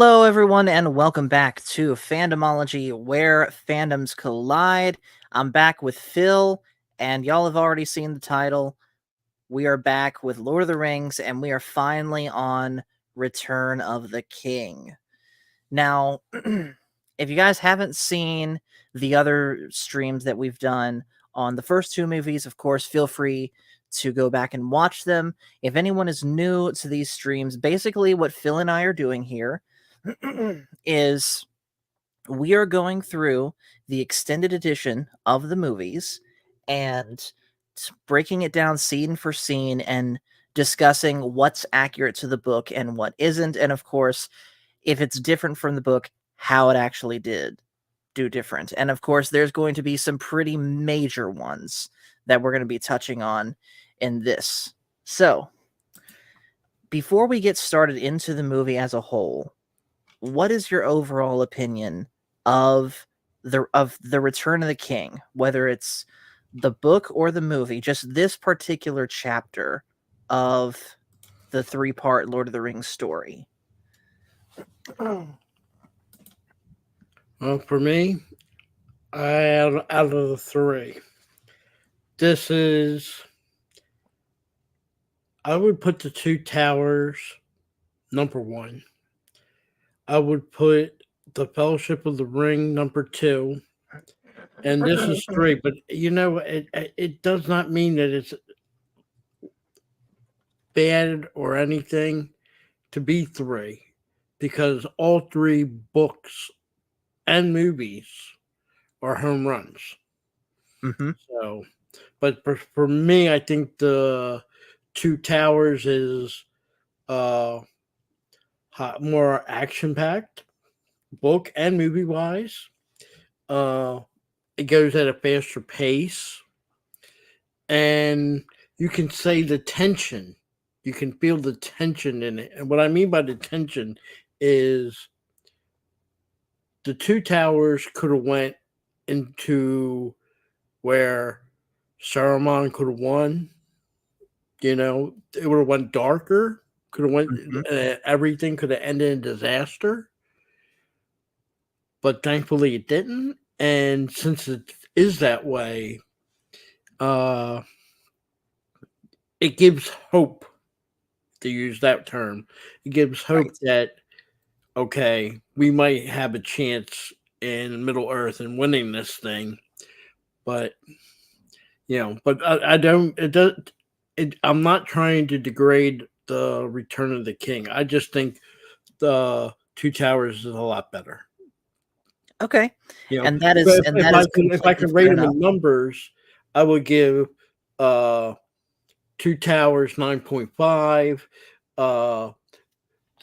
Hello, everyone, and welcome back to Fandomology, where fandoms collide. I'm back with Phil, and y'all have already seen the title. We are back with Lord of the Rings, and we are finally on Return of the King. Now, if you guys haven't seen the other streams that we've done on the first two movies, of course, feel free to go back and watch them. If anyone is new to these streams, basically what Phil and I are doing here is we are going through the extended edition of the movies and breaking it down scene for scene and discussing what's accurate to the book and what isn't. And of course, if it's different from the book, how it actually did do different. And of course, there's going to be some pretty major ones that we're going to be touching on in this. So, before we get started into the movie as a whole, what is your overall opinion of the Return of the King, whether it's the book or the movie, just this particular chapter of the three-part Lord of the Rings story? Well, for me, out of the three, this is. I would put the Two Towers number one. I would put the Fellowship of the Ring number two, and this is three. But it does not mean that it's bad or anything to be three, because all three books and movies are home runs. Mm-hmm. So, but for me, I think the Two Towers is more action packed, book and movie wise. It goes at a faster pace, and you can say the tension. You can feel the tension in it, and what I mean by the tension is the Two Towers could have went into where Saruman could have won. It would have went darker. Could have went. Everything could have ended in disaster, but thankfully it didn't. And since it is that way, it gives hope. To use that term, it gives hope that we might have a chance in Middle Earth and winning this thing. But I don't. It does. I'm not trying to degrade the Return of the King. I just think the Two Towers is a lot better. Okay, and that is if I could rate them in numbers, I would give Two Towers 9.5,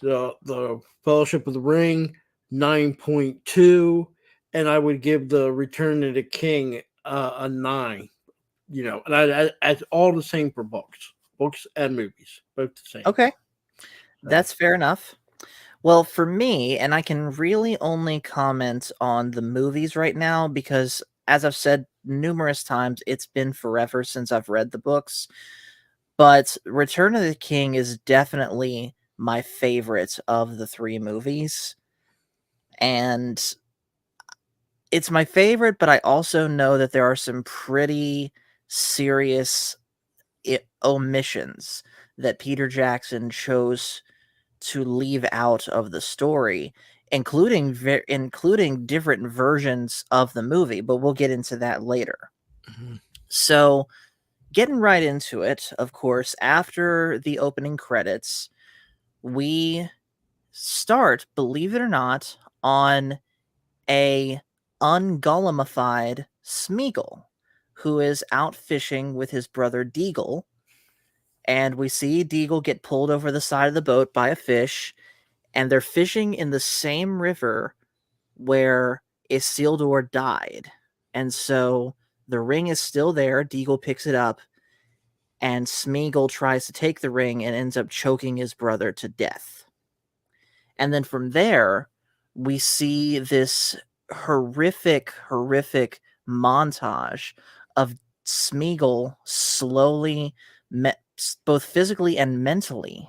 the Fellowship of the Ring 9.2, and I would give the Return of the King a 9. And I all the same for books and movies, both the same. Okay, that's fair enough. Well, for me, and I can really only comment on the movies right now because, as I've said numerous times, it's been forever since I've read the books. But Return of the King is definitely my favorite of the three movies. And it's my favorite, but I also know that there are some pretty serious omissions that Peter Jackson chose to leave out of the story, including different versions of the movie, but we'll get into that later. Mm-hmm. So, getting right into it, of course, after the opening credits, we start, believe it or not, on a ungollumified Smeagol, who is out fishing with his brother Deagle. And we see Deagle get pulled over the side of the boat by a fish, and they're fishing in the same river where Isildur died. And so the ring is still there. Deagle picks it up, and Smeagol tries to take the ring and ends up choking his brother to death. And then from there, we see this horrific montage of Smeagol slowly, both physically and mentally,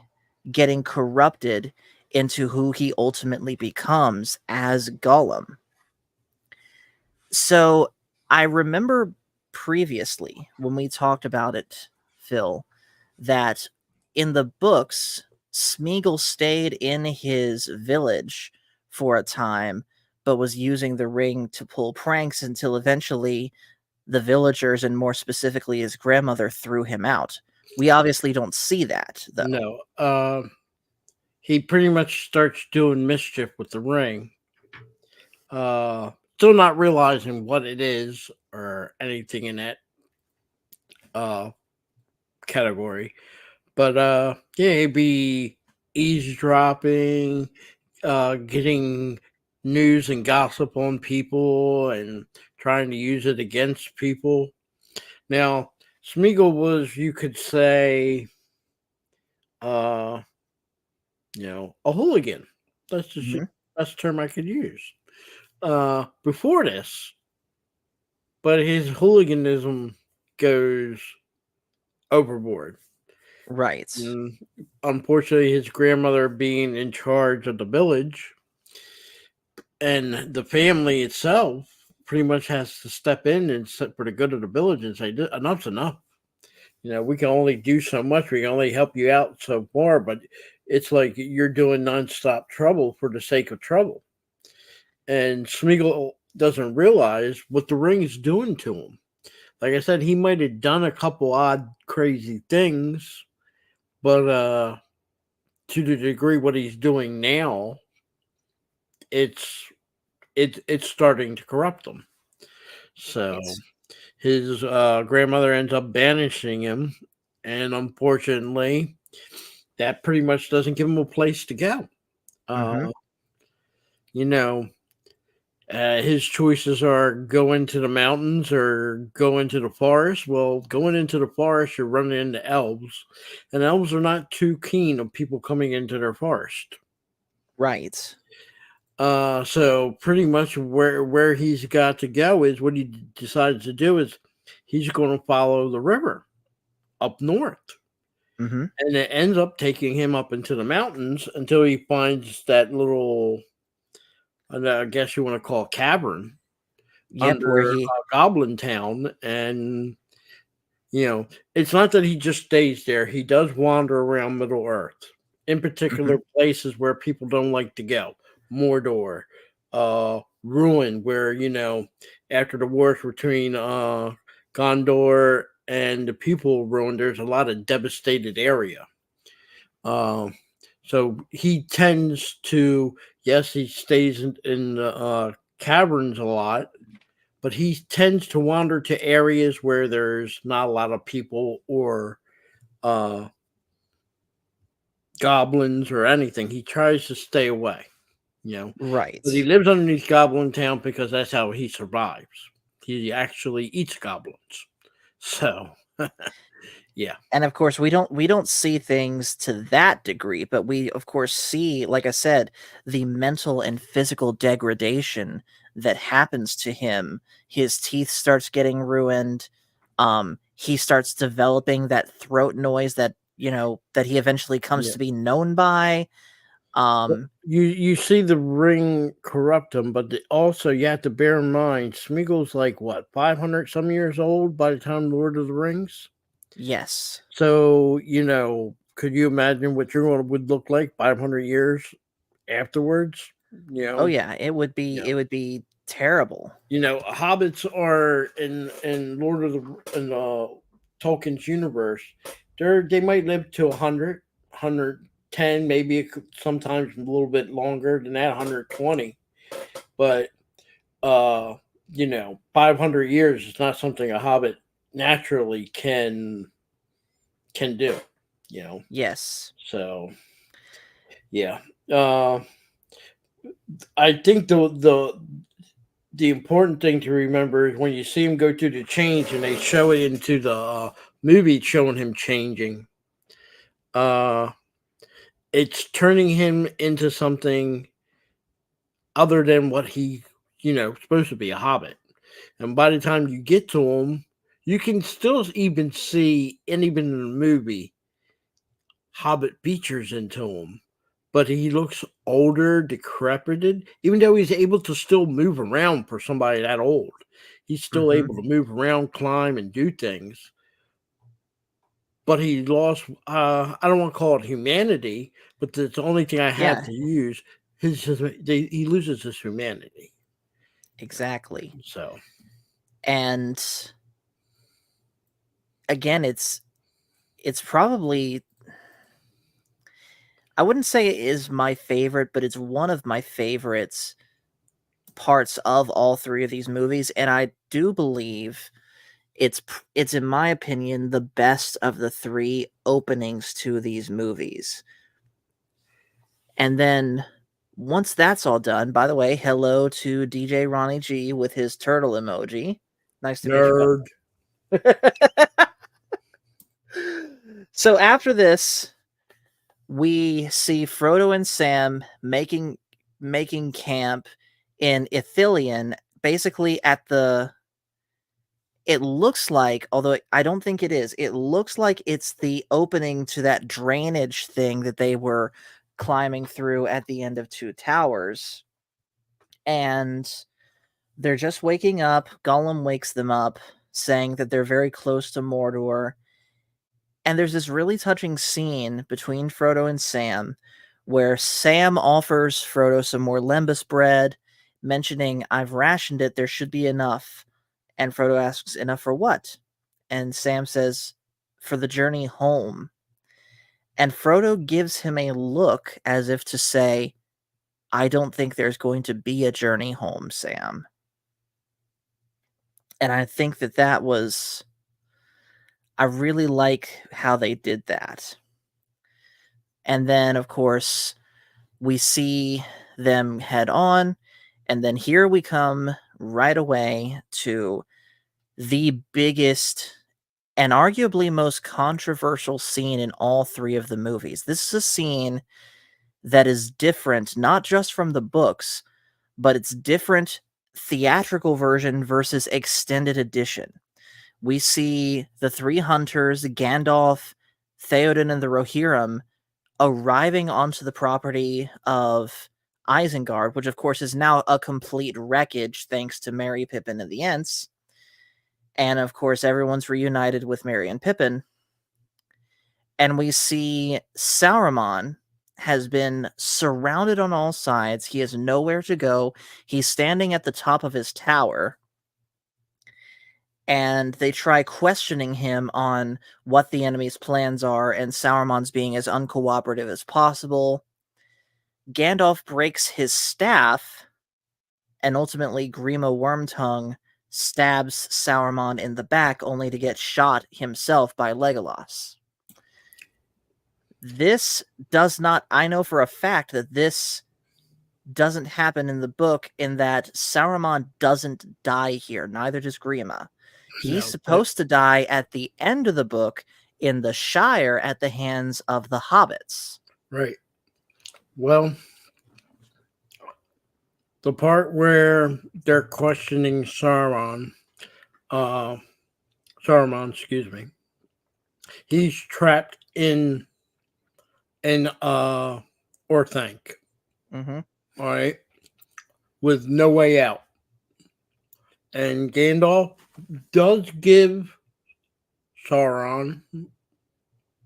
getting corrupted into who he ultimately becomes as Gollum. So I remember previously when we talked about it, Phil, that in the books, Smeagol stayed in his village for a time, but was using the ring to pull pranks until eventually the villagers, and more specifically his grandmother, threw him out. We obviously don't see that, though. No, he pretty much starts doing mischief with the ring. Still not realizing what it is or anything in that uh category. But yeah, he'd be eavesdropping, getting news and gossip on people and trying to use it against people. Now, Smeagol was, you could say, uh, a hooligan. That's the Mhm. best term I could use. Before this, but his hooliganism goes overboard. Right. Mm, Unfortunately, his grandmother being in charge of the village and the family itself pretty much has to step in and for the good of the village and say, enough's enough. We can only do so much. We can only help you out so far, but it's like you're doing nonstop trouble for the sake of trouble. And Smeagol doesn't realize what the ring is doing to him. Like I said, he might have done a couple odd, crazy things, but to the degree what he's doing now, it's it's starting to corrupt him. So Right. his grandmother ends up banishing him, and unfortunately, that pretty much doesn't give him a place to go. Mhm. Uh, you know, his choices are go into the mountains or go into the forest. Well, going into the forest, you're running into elves, and elves are not too keen of people coming into their forest. Right. So pretty much where he's got to go is what he decides to do is he's going to follow the river up north, Mhm. and it ends up taking him up into the mountains until he finds that little, I guess you want to call it cavern Yep, where under he Goblin Town, and it's not that he just stays there. He does wander around Middle Earth, in particular Mhm. places where people don't like to go. Mordor, Ruin, where after the wars between Gondor and the people of Ruin, there's a lot of devastated area. Um, so he tends to, yes, he stays in the caverns a lot, but he tends to wander to areas where there's not a lot of people or uh, goblins or anything. He tries to stay away, but he Right. lives underneath Goblin Town because that's how he survives. He actually eats goblins. So, yeah, And of course, we don't see things to that degree, but we of course see, like I said, the mental and physical degradation that happens to him. His teeth starts getting ruined. He starts developing that throat noise that, that he eventually comes yeah. to be known by. But Um, you see the ring corrupt him, but also you have to bear in mind Smeagol's like what 500 some years old by the time Lord of the Rings. yes. So could you imagine what your one would look like 500 years afterwards? You Oh know, yeah, yeah. it would be terrible. Hobbits are in Lord of the in Tolkien's universe. They might live to 100, 110, maybe sometimes a little bit longer than that, 120. But 500 years is not something a Hobbit naturally can do. You know, Yes. so yeah. Uh, I think the important thing to remember is when you see him go through the change and they show it into the movie showing him changing, uh, it's turning him into something other than what he, supposed to be a hobbit. And by the time you get to him, you can still even see, and even in the movie, hobbit features into him. but he looks older, decrepited, even though he's able to still move around for somebody that old. He's still Mhm. able to move around, climb, and do things. But he lost, I don't want to call it humanity, but that's the only thing I have Yeah, to use. He loses his humanity. exactly. So, And again, it's probably, I wouldn't say it is my favorite, but it's one of my favorites parts of all three of these movies, and I do believe it's in my opinion the best of the three openings to these movies. And then once that's all done, by the way, hello to DJ Ronnie G with his turtle emoji. Nice to meet you, nerd. bud. So after this, we see Frodo and Sam making camp in Ithilien, basically at the, it looks like, although I don't think it is, it looks like it's the opening to that drainage thing that they were climbing through at the end of Two Towers. And they're just waking up. Gollum wakes them up, saying that they're very close to Mordor. And there's this really touching scene between Frodo and Sam where Sam offers Frodo some more lembas bread, mentioning, I've rationed it, there should be enough. And Frodo asks, enough for what? And Sam says, for the journey home. And Frodo gives him a look as if to say, I don't think there's going to be a journey home, Sam. And I think that was, I really like how they did that. And then, of course, we see them head on. And then here we come right away to the biggest and arguably most controversial scene in all three of the movies. This is a scene that is different, not just from the books, but it's different theatrical version versus extended edition. We see the three hunters, Gandalf, Theoden, and the Rohirrim, arriving onto the property of Isengard, which of course is now a complete wreckage thanks to Merry, Pippin, and the Ents. And of course, everyone's reunited with Merry and Pippin. And we see Saruman has been surrounded on all sides. He has nowhere to go. He's standing at the top of his tower. And they try questioning him on what the enemy's plans are, and Saruman's being as uncooperative as possible. Gandalf breaks his staff, and ultimately Grima Wormtongue stabs Saruman in the back, only to get shot himself by Legolas. This does not, I know for a fact that this doesn't happen in the book, in that Saruman doesn't die here, neither does Grima. He's No, supposed to die at the end of the book in the Shire at the hands of the hobbits. right. Well, the part where they're questioning Saruman, excuse me, he's trapped in Orthanc, Mm-hmm. all right, with no way out. And Gandalf does give Sauron,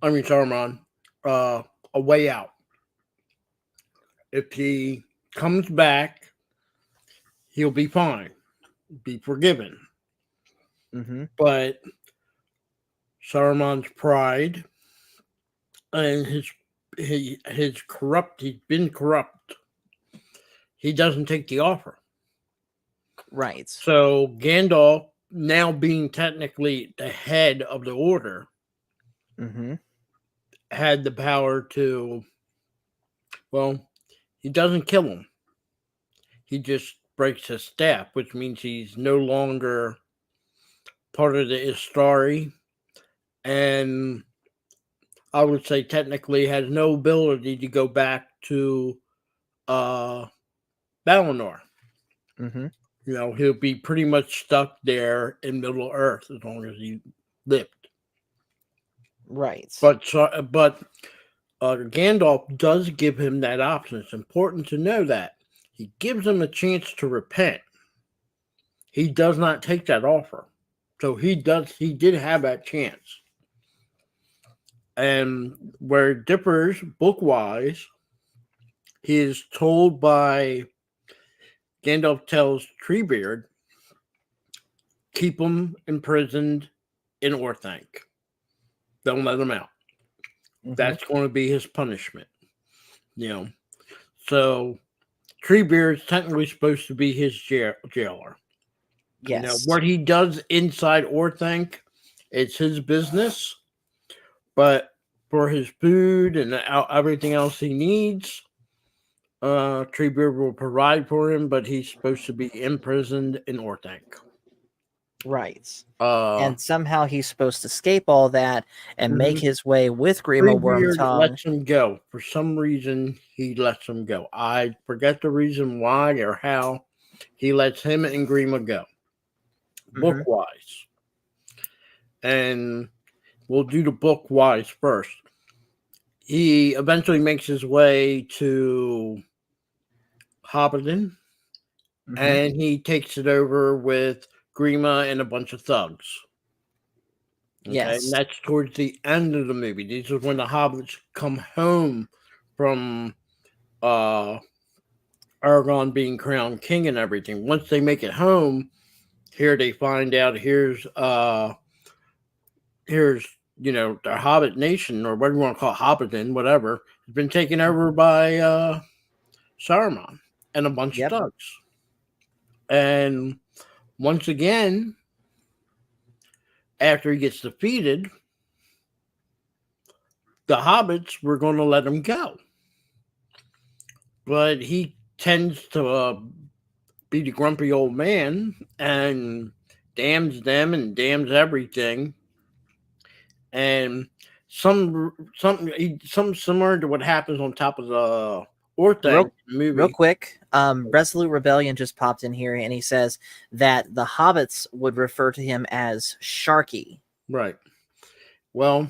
Saruman, a way out. If he comes back, he'll be fine, be forgiven. Mm-hmm. But Saruman's pride and his corrupt, he's been corrupt. He doesn't take the offer. Right. So Gandalf, now being technically the head of the order, Mm-hmm. had the power to, well, he doesn't kill him. He just breaks his staff, which means he's no longer part of the Istari, and I would say technically has no ability to go back to Valinor. Mm-hmm. You know, he'll be pretty much stuck there in Middle Earth as long as he lived. Right. But Gandalf does give him that option. It's important to know that. He gives him a chance to repent. He does not take that offer. So he did have that chance. And where it differs book-wise, he is told by Gandalf tells Treebeard, keep him imprisoned in Orthanc. Don't let him out. Mhm. That's going to be his punishment. So Treebeard is technically supposed to be his jailer. Yes. What he does inside Orthanc, it's his business. But for his food and everything else he needs, Treebeard will provide for him, but he's supposed to be imprisoned in Orthanc. Right. And somehow he's supposed to escape all that and make Mhm. his way with Grima Treebeard Wormtongue. lets him go. For some reason, he lets him go. I forget the reason why or how he lets him and Grima go. Book-wise. And we'll do the book-wise first. He eventually makes his way to Hobbiton, and he takes it over with Grima and a bunch of thugs. Okay, Yes. and that's towards the end of the movie. These are when the hobbits come home from Aragorn being crowned king and everything. Once they make it home, here they find out here's the Hobbit nation, or whatever you want to call it, Hobbiton, whatever, has been taken over by Saruman and a bunch of thugs. And once again, after he gets defeated, the hobbits were going to let him go. But he tends to be the grumpy old man and damns them and damns everything. And something similar to what happens on top of the Orthanc movie. Real quick, Resolute Rebellion just popped in here and he says that the hobbits would refer to him as Sharky. Right. Well,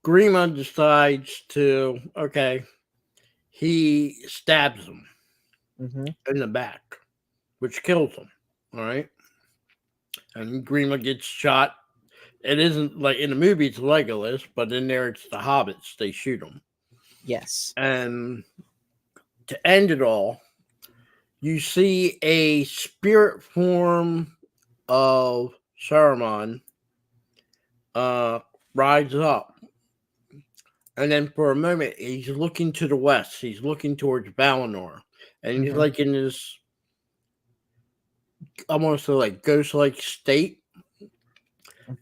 Grima decides to, he stabs him in the back, which kills him. All right. And Grima gets shot. It isn't like in the movie, it's Legolas, but in there, it's the hobbits. They shoot him. Yes. And to end it all, you see a spirit form of Saruman rise up. And then for a moment, he's looking to the west. He's looking towards Valinor. And he's like in this, I want to say, like ghost-like state.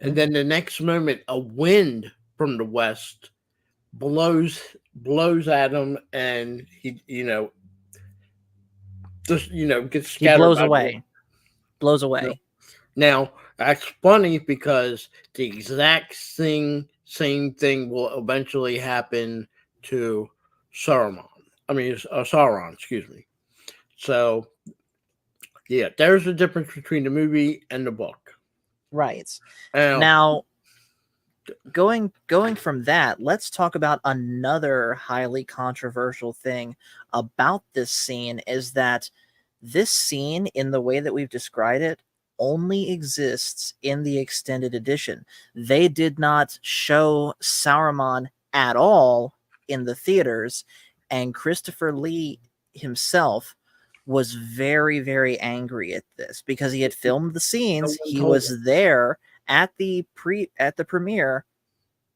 And then the next moment, a wind from the west blows at him, and he, gets scattered. He blows away. Blows away. Now, that's funny because the exact same thing will eventually happen to Sauron, excuse me. So, yeah, there's a difference between the movie and the book. Right. Now, going from that, let's talk about another highly controversial thing about this scene is that this scene, in the way that we've described it, only exists in the extended edition. They did not show Saruman at all in the theaters, and Christopher Lee himself was very, very angry at this because he had filmed the scenes. He was there at the premiere,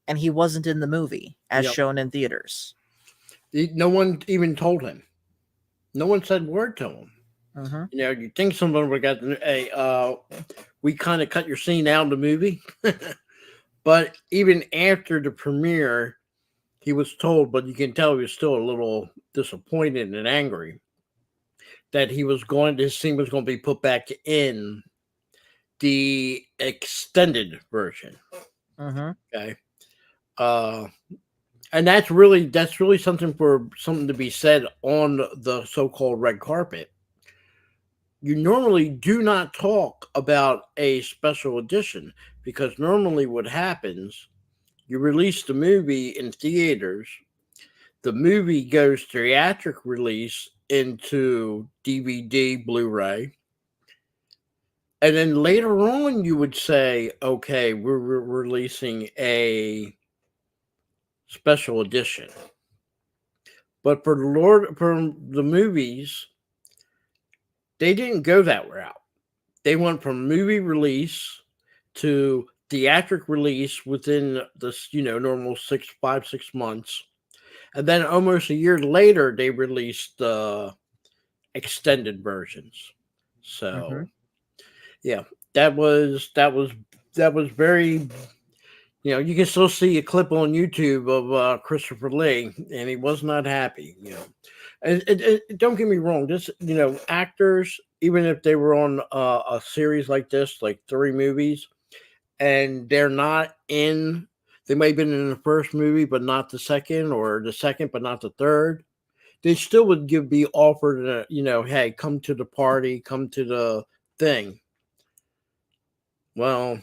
and he wasn't in the movie as shown in theaters. No one even told him. No one said word to him. You think someone would have got we kind of cut your scene out of the movie. But even after the premiere, he was told, but you can tell he was still a little disappointed and angry that his scene was going to be put back in the extended version. Okay. And that's really something to be said on the so-called red carpet. You normally do not talk about a special edition because normally what happens, You release the movie in theaters. The movie goes theatric release into DVD, Blu-ray. And then later on, you would say, okay, we're releasing a special edition. But for the movies, they didn't go that route. They went from movie release to theatric release within this, normal 5-6 months. And then almost a year later, they released the extended versions. Mm-hmm. So yeah, that was very. You can still see a clip on YouTube of Christopher Lee, and he was not happy. And don't get me wrong, this actors, even if they were on a series like this, like 3 movies, and they're not in, they may have been in the first movie, but not the second, or the second, but not the third. They still would be offered, hey, come to the party, come to the thing. Well,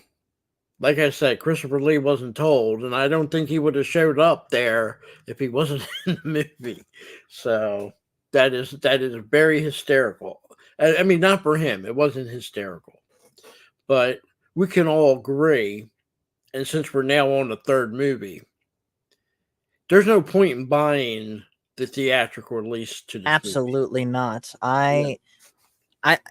like I said, Christopher Lee wasn't told, and I don't think he would have showed up there if he wasn't in the movie. So that is very hysterical. I mean, not for him; it wasn't hysterical, but we can all agree. And since we're now on the third movie, there's no point in buying the theatrical release to this movie. Absolutely not. Yeah.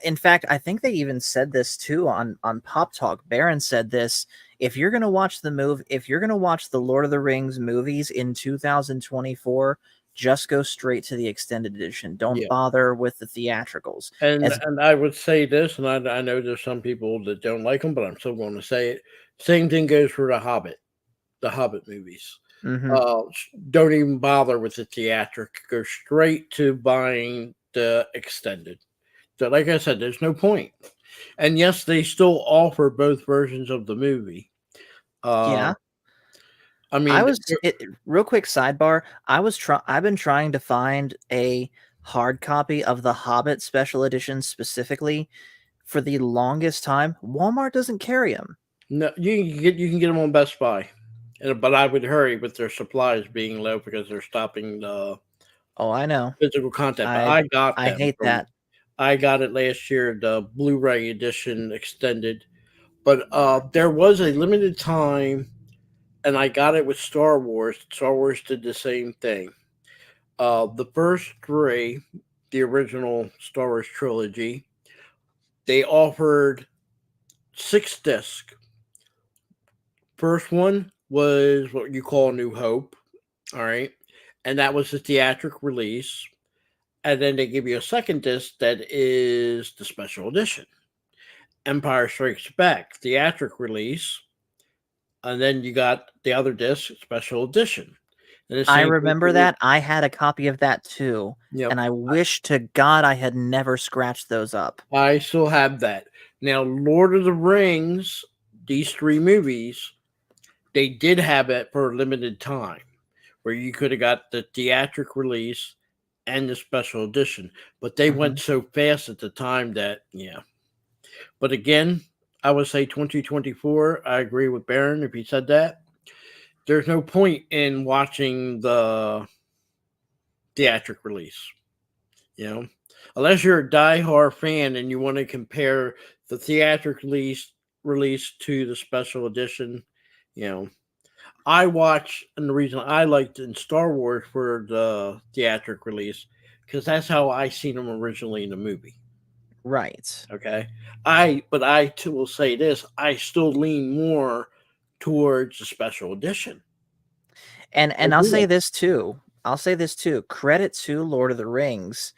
In fact, I think they even said this too on Pop Talk. Baron said this. If you're gonna watch the Lord of the Rings movies in 2024, just go straight to the extended edition. Don't Yeah. bother with the theatricals. And As I would say this, and I know there's some people that don't like them, but I'm still going to say it. Same thing goes for the Hobbit movies. Mhm. Don't even bother with the theatric. Go straight to buying the extended. So, like I said, there's no point. And yes, they still offer both versions of the movie. Yeah. I mean, Real quick sidebar. I've been trying to find a hard copy of the Hobbit special edition specifically for the longest time. Walmart doesn't carry them. no, you can get them on Best Buy, but I would hurry with their supplies being low because they're stopping the Oh, I know. physical content. But I I got I them hate from. that. I got it last year, the Blu-ray edition extended. But there was a limited time, and I got it with Star Wars. Star Wars did the same thing. The first 3, the original Star Wars trilogy, they offered 6 discs. First one was what you call New Hope, all right, and that was the theatric release. And then they give you a second disc that is the special edition, Empire Strikes Back, theatric release, and then you got the other disc, special edition. And the I same thing remember that. I had a copy of that too, Yep, and I wish to God I had never scratched those up. I still have that. Now, Lord of the Rings, these 3 movies, they did have it for a limited time, where you could have got the theatric release and the special edition, but they Mhm. went so fast at the time that, yeah. But again, I would say 2024. I agree with Baron if he said that. There's no point in watching the theatric release, unless you're a diehard fan and you want to compare the theatric release to the special edition. You know, I watch, and the reason I liked in Star Wars for the theatric release because that's how I seen them originally in the movie. Right. Okay, but I too will say this: I still lean more towards the special edition. I And do. I'll say this too. Credit to Lord of the Rings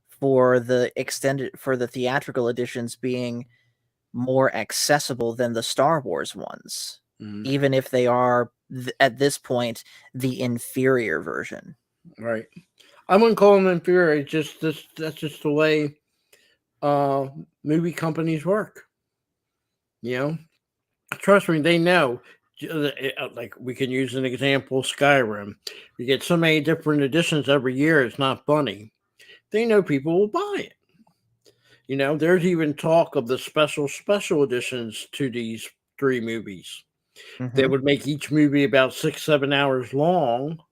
for the theatrical editions being more accessible than the Star Wars ones, Mhm. even if they are at this point the inferior version. Right. I wouldn't call them inferior. It's just this. That's just the way uh, movie companies work. You know, trust me, they know. Like we can use an example, Skyrim. You get so many different editions every year. It's not funny. They know people will buy it. There's even talk of the special editions to these 3 movies. They Mhm. would make each movie about 6-7 hours long.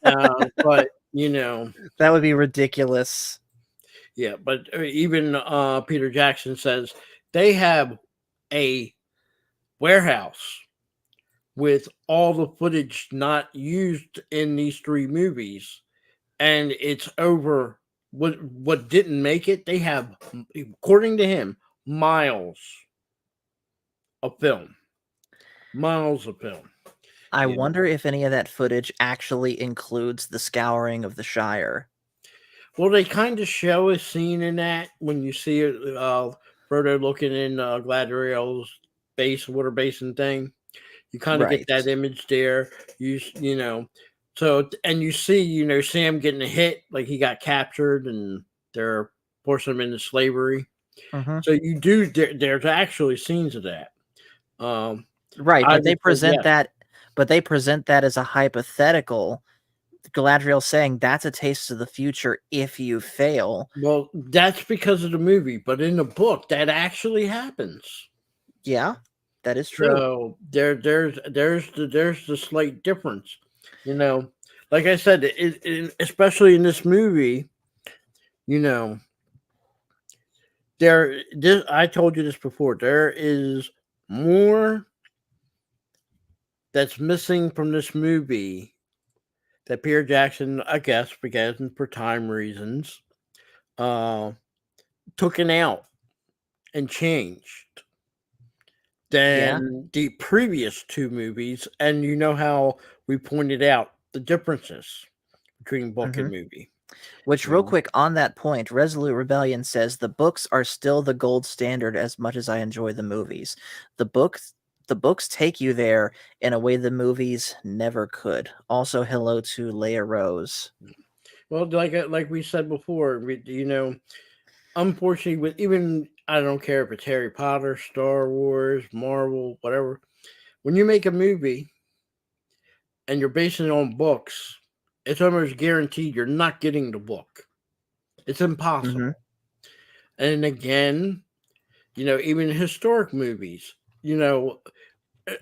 But That would be ridiculous. yeah, but even Peter Jackson says they have a warehouse with all the footage not used in these three movies, and it's over what didn't make it. They have, according to him, miles of film, miles of film. I You know, wonder if any of that footage actually includes the scouring of the Shire. well, they kind of show a scene in that when you see Frodo looking in Galadriel's base, water basin thing. You kind of get Right. that image there. You know, so and you see Sam getting a hit, like he got captured and they're forcing him into slavery. Mhm. So there's actually scenes of that. Um, Right, I but they would say present yes. that as a hypothetical. Galadriel saying that's a taste of the future if you fail. Well, that's because of the movie, but in the book, that actually happens. Yeah, that is true. So there's the slight difference, you know. Like I said, especially in this movie, you know, I told you this before. There is more that's missing from this movie that Peter Jackson, I guess, because for time reasons, uh, took it out and changed Yeah. than the previous two movies. And you know how we pointed out the differences between book and Mhm. movie. Which, You real know, quick on that point, Resolute Rebellion says the books are still the gold standard as much as I enjoy the movies. The books the books take you there in a way the movies never could. Also, hello to Leia Rose. well, like we said before, unfortunately, with even I don't care if it's Harry Potter, Star Wars, Marvel, whatever. When you make a movie and you're basing it on books, it's almost guaranteed you're not getting the book. It's Mhm. impossible. And again, even historic movies,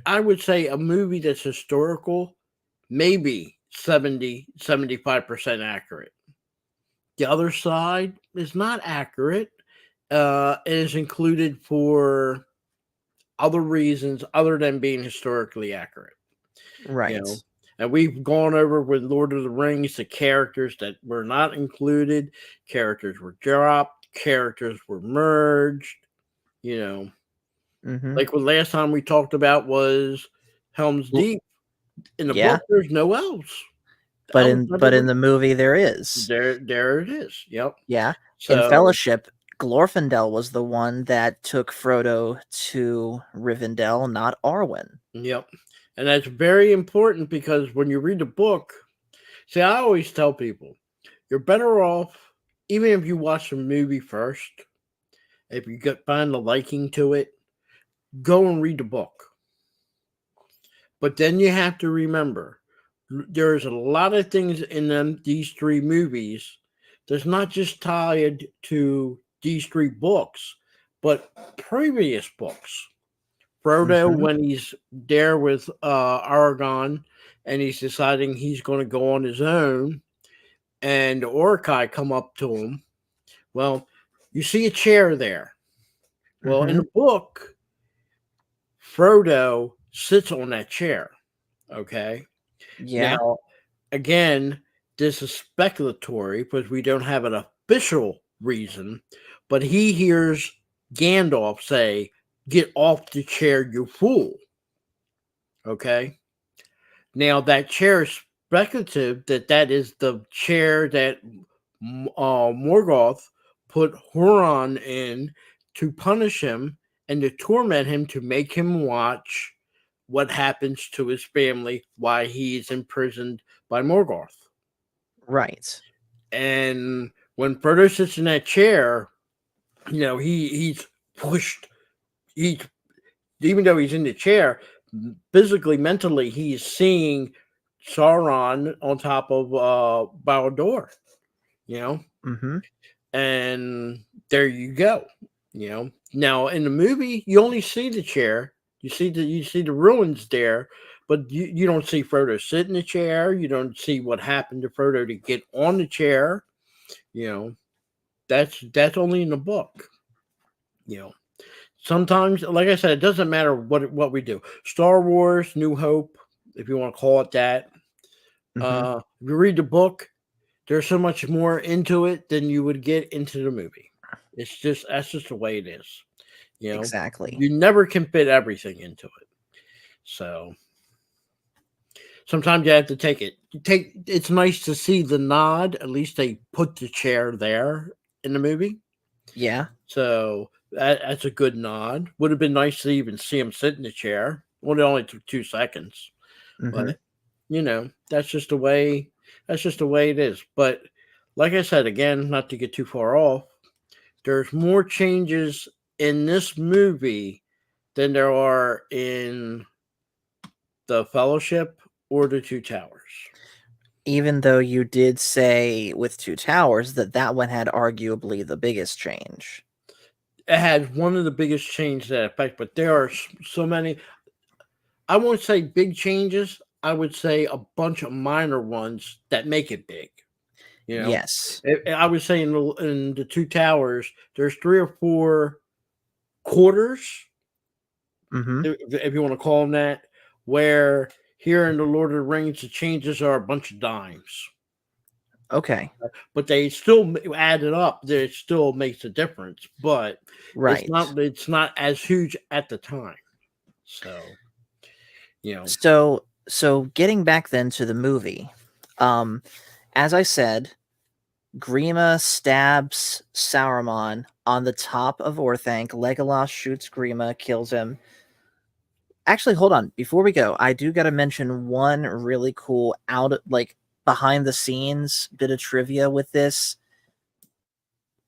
I would say a movie that's historical, maybe 70-75% accurate. The other side is not accurate. It is included for other reasons other than being historically accurate. You Right. know, and we've gone over with Lord of the Rings the characters that were not included, characters were dropped, characters were merged. You know, Mhm. like the last time we talked about was Helm's L Deep. In the Yeah, book, there's no elves. The but elves in never but were in the movie there is. there. It is. Yep. Yeah. In So Fellowship, Glorfindel was the one that took Frodo to Rivendell, not Arwen. yep, and that's very important because when you read the book, see, I always tell people you're better off even if you watch the movie first. If you find the liking to it, go and read the book. But then you have to remember there's a lot of things in these three movies that's not just tied to these three books, but previous books. Frodo, Mhm. when he's there with Aragon and he's deciding he's going to go on his own, and Orcai come up to him. Well, you see a chair there. Well, in Mhm. the book, Frodo sits on that chair. Okay. Yeah. Now, again, this is speculatory because we don't have an official reason, but he hears Gandalf say, "Get off the chair, you fool." Okay. Now, that chair is speculative that is the chair that Morgoth put Huron in to punish him and to torment him to make him watch what happens to his family while he's imprisoned by Morgoth. Right. And when Frodo sits in that chair, he's pushed. He's even though he's in the chair, physically, mentally, he's seeing Sauron on top of Baldur. You know, Mhm. and there you go. Now in the movie, you only see the chair. You see the ruins there, but you don't see Frodo sit in the chair. You don't see what happened to Frodo to get on the chair. You know, that's only in the book. You know, sometimes, like I said, it doesn't matter what we do. Star Wars, New Hope, if you want to call it that. Hmm. If you read the book, there's so much more into it than you would get into the movie. It's just that's just the way it is. You know, Exactly. you never can fit everything into it. So sometimes you have to take it. You take. It's nice to see the nod. At least they put the chair there in the movie. Yeah. So that's a good nod. Would have been nice to even see him sit in the chair. Well, it only took 2 seconds, Hmm. but that's just the way. That's just the way it is. But like I said again, not to get too far off, there's more changes in this movie than there are in the Fellowship or the Two Towers. Even though you did say with Two Towers that that one had arguably the biggest change. It had one of the biggest changes that effect, but there are so many. I won't say big changes. I would say a bunch of minor ones that make it big. You know, Yes. I would say in the Two Towers, there's 3 or 4 quarters, Hmm. if you want to call them that, where here in the Lord of the Rings, the changes are a bunch of dimes, Okay. but they still added up. It still makes a difference, but Right. it's not as huge at the time. So you know, So getting back then to the movie, um, as I said, Grima stabs Saruman on the top of Orthanc. Legolas shoots Grima, kills him. Actually, hold on. Before we go, I do got to mention one really cool behind the scenes bit of trivia with this.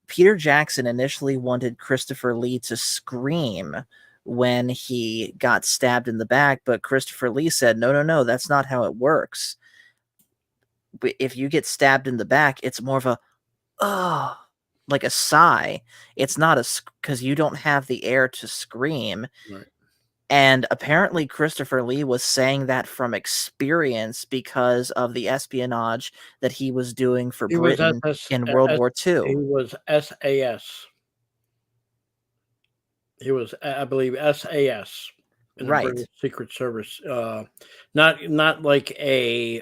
Peter Jackson initially wanted Christopher Lee to scream when he got stabbed in the back, but Christopher Lee said, "No, no, no, that's not how it works. If you get stabbed in the back, it's more of a oh, like a sigh. It's not because you don't have the air to scream." right. And apparently, Christopher Lee was saying that from experience because of the espionage that he was doing for He was Britain in World War He II. was SAS. He was, I believe, SAS in the Right. British Secret Service. Not like a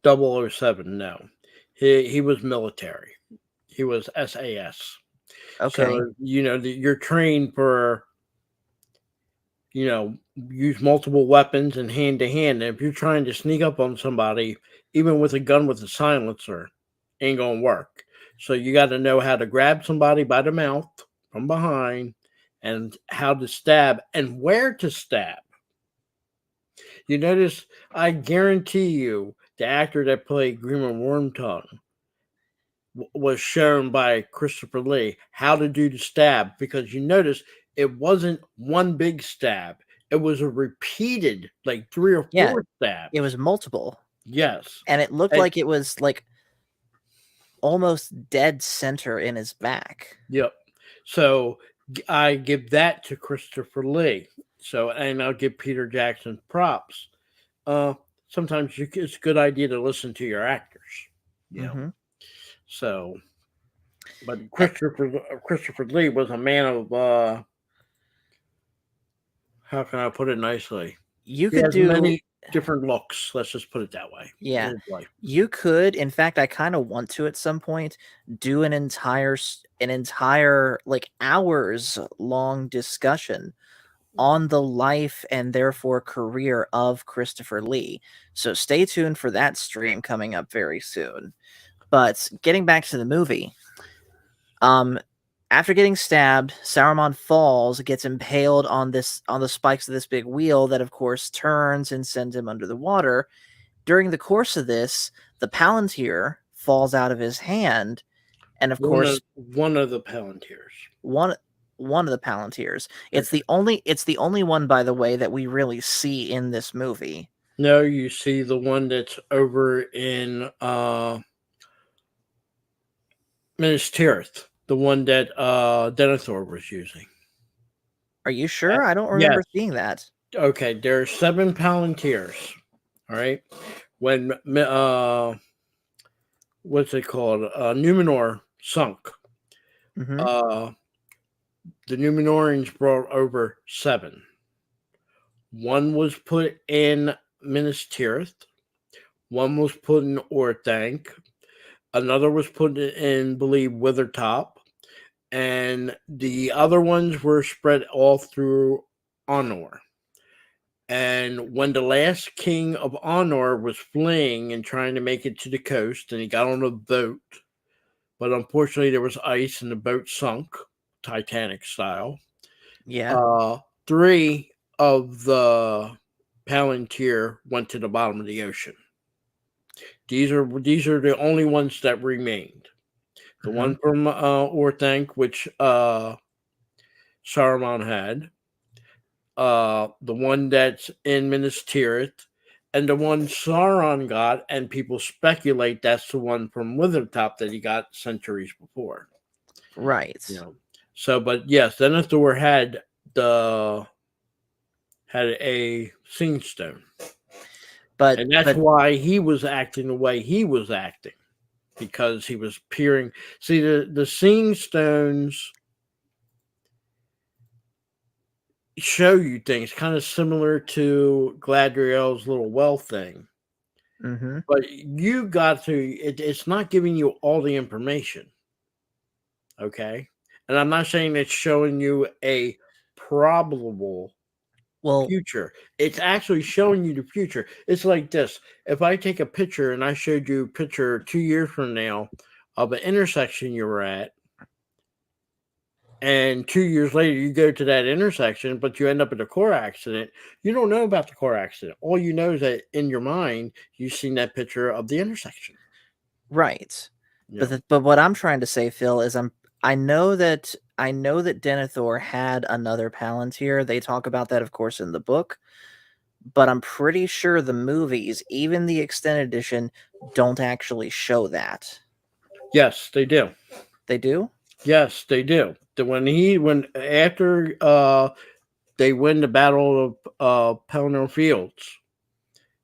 007. No, he was military. He was SAS. Okay. So you're trained for use multiple weapons and hand to hand. And if you're trying to sneak up on somebody, even with a gun with a silencer, ain't gonna work. So you got to know how to grab somebody by the mouth from behind and how to stab and where to stab. You notice, I guarantee you, the actor that played Grima Wormtongue was shown by Christopher Lee how to do the stab, because you notice it wasn't one big stab. It was a repeated like 3 or Yeah, 4 it was stabs. multiple. Yes. And it looked And, like it was like almost dead center in his back. yep. So I give that to Christopher Lee. So, and I'll give Peter Jackson props. Uh, Sometimes it's a good idea to listen to your actors. You know. Hmm. So, but Christopher Lee was a man of how can I put it nicely? You He could has do, many different looks. Let's just put it that way in yeah, his life. you could. In fact, I kind of want to at some point do an entire like hours long discussion on the life and therefore career of Christopher Lee. So stay tuned for that stream coming up very soon. But getting back to the movie, um, after getting stabbed, Saruman falls, gets impaled on the spikes of this big wheel that, of course, turns and sends him under the water. During the course of this, the Palantir falls out of his hand, and of One course, of one of the Palantirs. one one of the Palantirs. Okay. It's the only one, by the way, that we really see in this movie. No, you see the one that's over in Minas Tirith, the one that Denethor was using. Are you sure? I don't Yes. remember seeing that. Okay. There are 7 Palantirs. All right. When what's it called? Numenor sunk. Hmm. Uh, the Numenorians brought over 7. One was put in Minas Tirith. One was put in Orthanc. Another was put in, believe, Withertop. And the other ones were spread all through Honor. And when the last king of Honor was fleeing and trying to make it to the coast, and he got on a boat, but unfortunately there was ice and the boat sunk, Titanic style. Yeah. 3 of the Palantir went to the bottom of the ocean. These are the only ones that remained. The Hmm. one from Orthanc, which Saruman had, the one that's in Minas Tirith, and the one Sauron got, and people speculate that's the one from Withertop that he got centuries before. Right. You know, so but yes, Denethor had a Seeing Stone, But and that's why he was acting the way he was acting, because he was peering. See, the Seeing Stones show you things kind of similar to Gladriel's little well thing. hmm But you got to, it's not giving you all the information. Okay. And I'm not saying it's showing you a probable well, future. It's actually showing you the future. It's like this. If I take a picture and I showed you a picture 2 years from now of an intersection you were at, and 2 years later you go to that intersection, but you end up in a car accident, you don't know about the car accident. All you know is that in your mind, you've seen that picture of the intersection. right. You know? But what I'm trying to say, Phil, is I know that Denethor had another Palantir. They talk about that, of course, in the book. But I'm pretty sure the movies, even the extended edition, don't actually show that. Yes, they do. They do? Yes, they do. When after they win the battle of Pelennor Fields,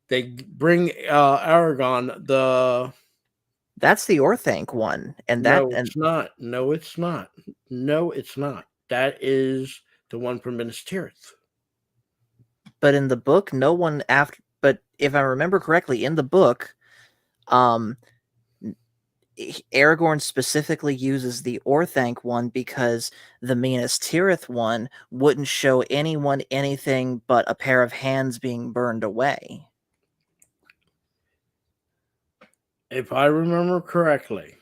they bring Aragon the. That's the Orthanc one, and that No, and it's not. No, it's not. No, it's not. That is the one from Minas Tirith. but in the book, no one after. But if I remember correctly, in the book, um, Aragorn specifically uses the Orthanc one because the Minas Tirith one wouldn't show anyone anything but a pair of hands being burned away. If I remember correctly,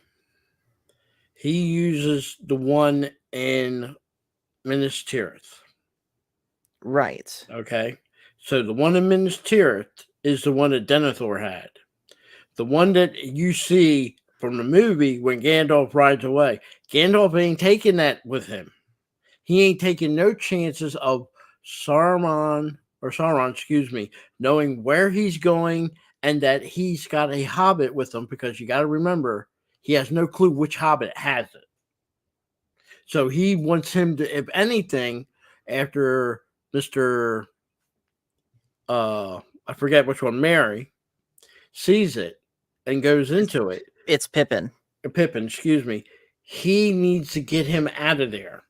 he uses the one in Minas Tirith. Right. Okay, so the one in Minas Tirith is the one that Denethor had. The one that you see from the movie when Gandalf rides away, Gandalf ain't taking that with him. He ain't taking no chances of Sauron, excuse me, knowing where he's going and that he's got a hobbit with him, because you got to remember, he has no clue which hobbit has it. So he wants him to, if anything, after Mr. I forget which one, Mary, sees it and goes into it. It's Pippin. Pippin, excuse me. He needs to get him out of there.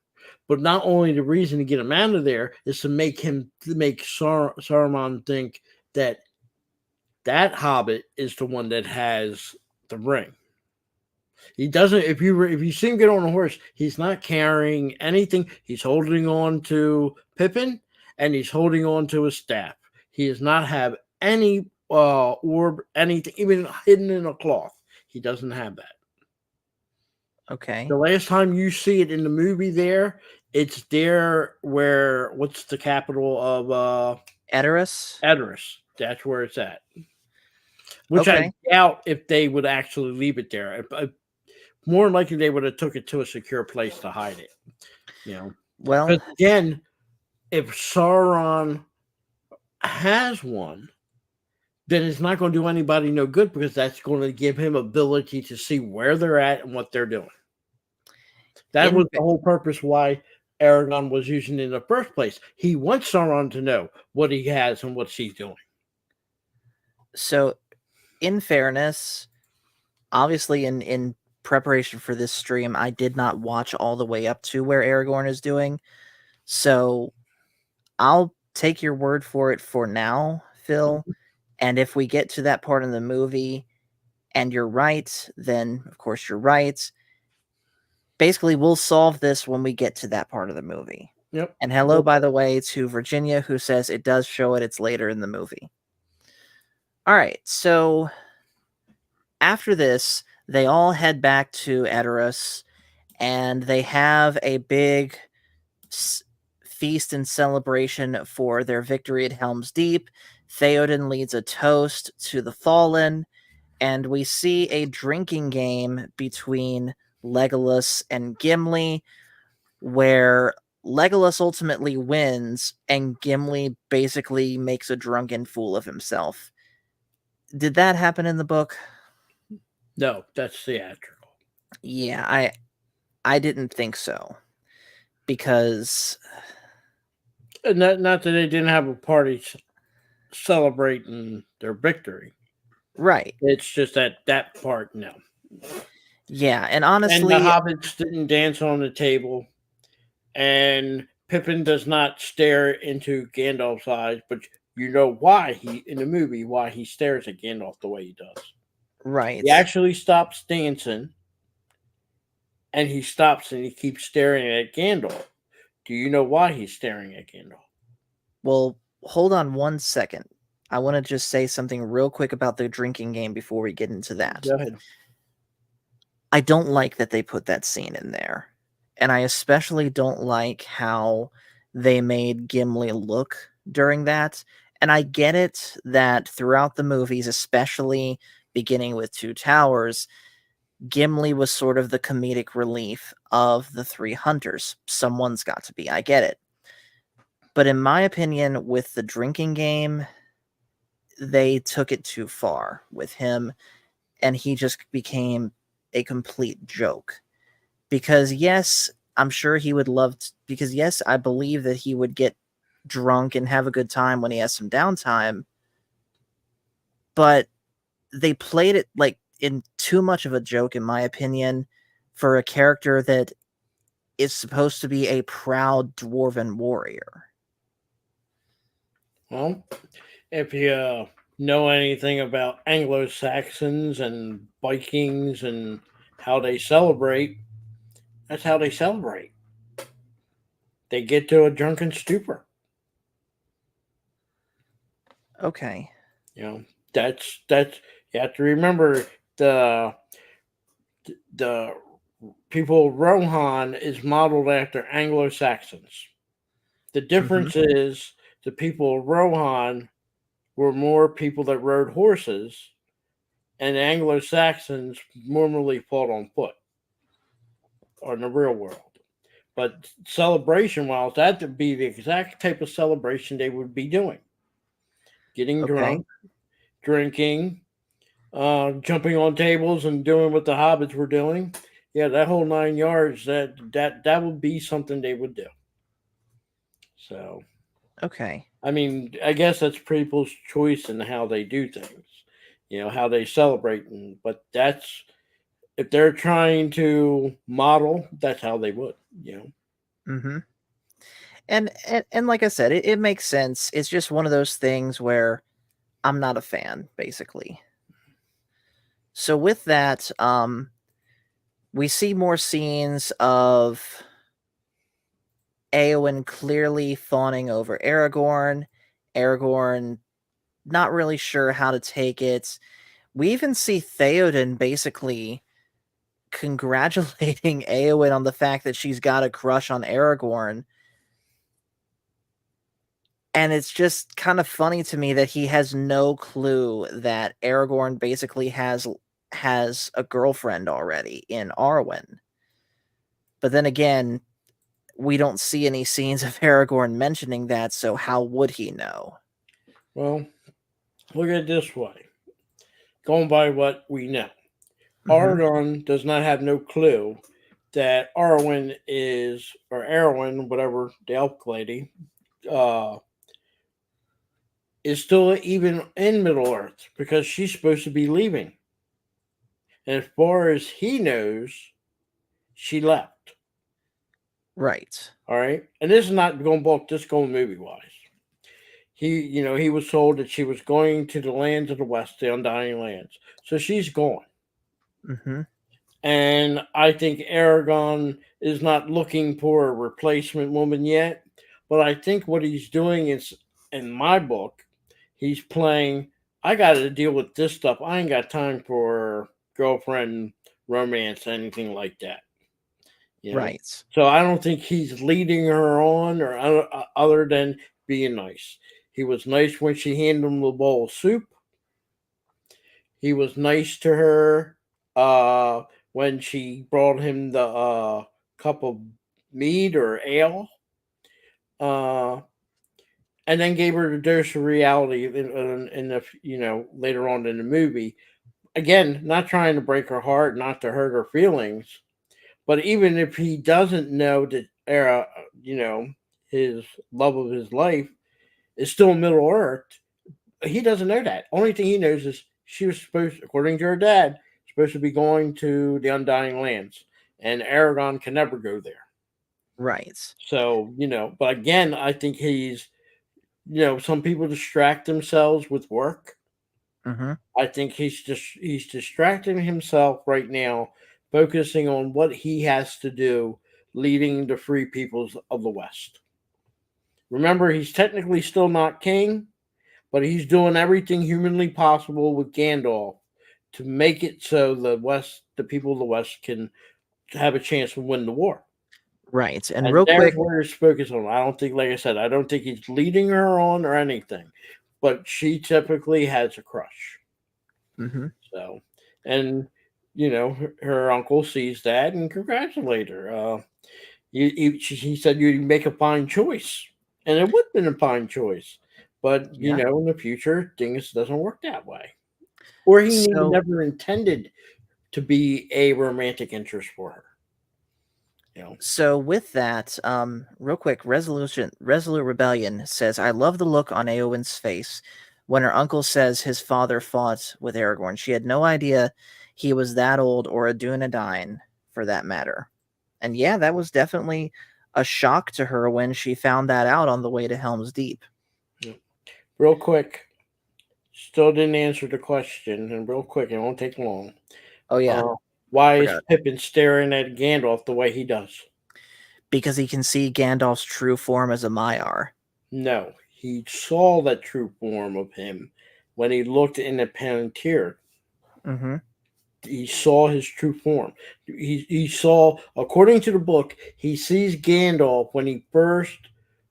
But not only the reason to get him out of there is to make Saruman think that that hobbit is the one that has the ring. He doesn't. If you see him get on a horse, he's not carrying anything. He's holding on to Pippin, and he's holding on to his staff. He does not have any orb, anything, even hidden in a cloth. He doesn't have that. Okay. The last time you see it in the movie, it's there where, what's the capital of Edoras? Edoras? That's where it's at. Which Okay. I doubt if they would actually leave it there. More likely, they would have took it to a secure place to hide it. You know, Well, because again, if Sauron has one, then it's not going to do anybody no good, because that's going to give him ability to see where they're at and what they're doing. That in was the whole purpose why Aragon was using in the first place. He wants Sauron to know what he has and what she's doing. So, in fairness, obviously in preparation for this stream, I did not watch all the way up to where Aragorn is doing. So, I'll take your word for it for now, Phil. And if we get to that part of the movie and you're right, then of course you're right. Basically, we'll solve this when we get to that part of the movie. Yep. And hello, by the way, to Virginia, who says it does show it. It's later in the movie. All right, so after this, they all head back to Edoras, and they have a big feast and celebration for their victory at Helm's Deep. Theoden leads a toast to the fallen, and we see a drinking game between Legolas and Gimli, where Legolas ultimately wins, and Gimli basically makes a drunken fool of himself. Did that happen in the book? No, that's theatrical. Yeah, I didn't think so. Because And not that they didn't have a party celebrating their victory. Right. It's just that part, no. Yeah, and honestly, and the hobbits didn't dance on the table, and Pippin does not stare into Gandalf's eyes, but you know why in the movie why he stares at Gandalf the way he does. Right. He actually stops dancing, and he stops and he keeps staring at Gandalf. Do you know why he's staring at Gandalf? Well, hold on 1 second. I want to just say something real quick about the drinking game before we get into that. Go ahead. I don't like that they put that scene in there. And I especially don't like how they made Gimli look during that. And I get it that throughout the movies, especially beginning with Two Towers, Gimli was sort of the comedic relief of the three hunters. Someone's got to be. I get it. But in my opinion, with the drinking game, they took it too far with him, and he just became a complete joke. Because yes, I'm sure he would love to, because yes, I believe that he would get drunk and have a good time when he has some downtime. But they played it like in too much of a joke, in my opinion, for a character that is supposed to be a proud dwarven warrior. Well, if you know anything about Anglo-Saxons and Vikings and how they celebrate, that's how they celebrate. They get to a drunken stupor. Okay. You know, that's you have to remember the people of Rohan is modeled after Anglo-Saxons. The difference is the people of Rohan were more people that rode horses, and Anglo-Saxons normally fought on foot or in the real world. But celebration-wise, that would be the exact type of celebration they would be doing. Getting drunk, drinking, jumping on tables and doing what the hobbits were doing. Yeah, that whole 9 yards, that would be something they would do. So, okay. I mean, I guess that's people's choice in how they do things, you know, how they celebrate. But that's, if they're trying to model, that's how they would, you know. Mm-hmm. And like I said, it makes sense. It's just one of those things where I'm not a fan, basically. So with that, we see more scenes of Eowyn clearly fawning over Aragorn. Aragorn not really sure how to take it. We even see Theoden basically congratulating Eowyn on the fact that she's got a crush on Aragorn. And it's just kind of funny to me that he has no clue that Aragorn basically has a girlfriend already in Arwen. But then again, we don't see any scenes of Aragorn mentioning that, so how would he know? Well, look at it this way. Going by what we know, Aragorn does not have no clue that Arwen or Arwen, whatever, the elf lady, uh, is still even in Middle Earth because she's supposed to be leaving. And as far as he knows, she left. Right. All right. And this is not going book, just going movie wise. He was told that she was going to the lands of the West, the Undying Lands. So she's gone. Mm-hmm. And I think Aragon is not looking for a replacement woman yet. But I think what he's doing is, in my book, he's playing, I got to deal with this stuff. I ain't got time for girlfriend romance, anything like that. Right. So I don't think he's leading her on or other than being nice. He was nice when she handed him the bowl of soup. He was nice to her when she brought him the cup of mead or ale, and then gave her the dose of reality in the later on in the movie. Again, not trying to break her heart, not to hurt her feelings, but even if he doesn't know that his love of his life is still Middle Earth, he doesn't know that. Only thing he knows is she was supposed, according to her dad, supposed to be going to the Undying Lands, and Aragon can never go there. Right. So, but again, I think he's, some people distract themselves with work. Mm-hmm. I think he's distracting himself right now, focusing on what he has to do, leading the free peoples of the West. Remember, he's technically still not king, but he's doing everything humanly possible with Gandalf to make it so the people of the West can have a chance to win the war. Right. And And real there's quick, where his focus on. I don't think, like I said, I don't think he's leading her on or anything, but she typically has a crush. mm-hmm. So, and her uncle sees that and congratulate her. He said you'd make a fine choice, and it would have been a fine choice, but Yeah. in the future things doesn't work that way, or he even So never intended to be a romantic interest for her. So with that, real quick, Resolute Rebellion says, "I love the look on Eowyn's face when her uncle says his father fought with Aragorn. She had no idea he was that old, or a Dunedain, for that matter." And yeah, that was definitely a shock to her when she found that out on the way to Helm's Deep. Real quick, still didn't answer the question, and real quick, it won't take long. Oh yeah, Why is forgot. Pippin staring at Gandalf the way he does? Because he can see Gandalf's true form as a Maiar. No, he saw that true form of him when he looked in the Palantir. Mm-hmm. He saw his true form. He saw, according to the book, he sees Gandalf when he first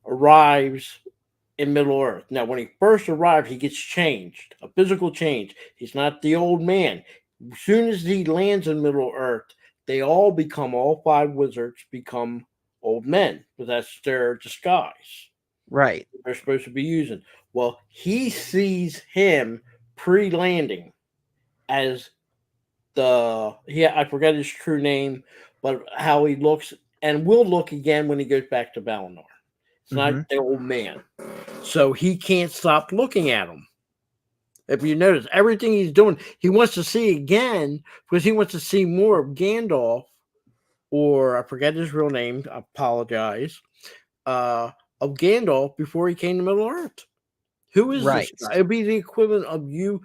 arrives in Middle Earth. Now, when he first arrived, he gets changed, a physical change. He's not the old man. As soon as he lands in Middle Earth, all 5 wizards become old men, but that's their disguise Right. they're supposed to be using. Well, he sees him pre-landing as I forget his true name, but how he looks, and will look again when he goes back to Valinor. It's Mm-hmm. not the old man. So he can't stop looking at him. If you notice, everything he's doing, he wants to see again because he wants to see more of Gandalf, or I forget his real name, I apologize, of Gandalf before he came to Middle Earth. Who is this Right. guy? It'd be the equivalent of you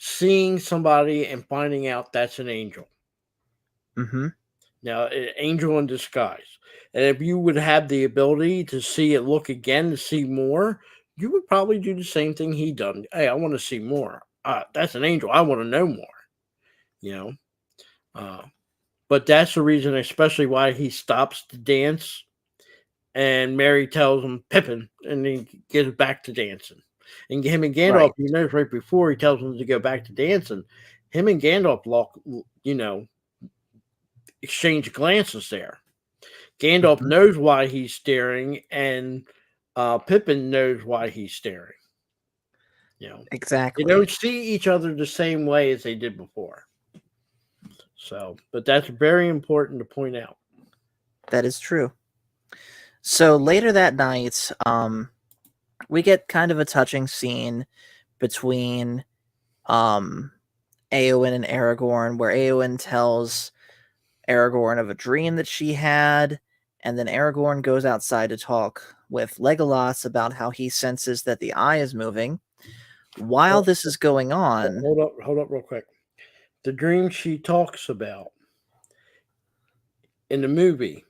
seeing somebody and finding out that's an angel. Mm-hmm. Now, an angel in disguise. And if you would have the ability to see it, look again, to see more, you would probably do the same thing he done. Hey, I want to see more. That's an angel. I want to know more. You know, but that's the reason, especially why he stops to dance. And Mary tells him Pippin, and he gets back to dancing. And him and Gandalf, Right. you notice right before he tells him to go back to dancing, him and Gandalf exchange glances there. Gandalf Mm-hmm. knows why he's staring, and Pippin knows why he's staring. They Exactly. don't see each other the same way as they did before. So, but that's very important to point out. That is true. So later that night, we get kind of a touching scene between Eowyn and Aragorn, where Eowyn tells Aragorn of a dream that she had, and then Aragorn goes outside to talk with Legolas about how he senses that the eye is moving. While this is going on, Hold up, real quick. The dream she talks about in the movie,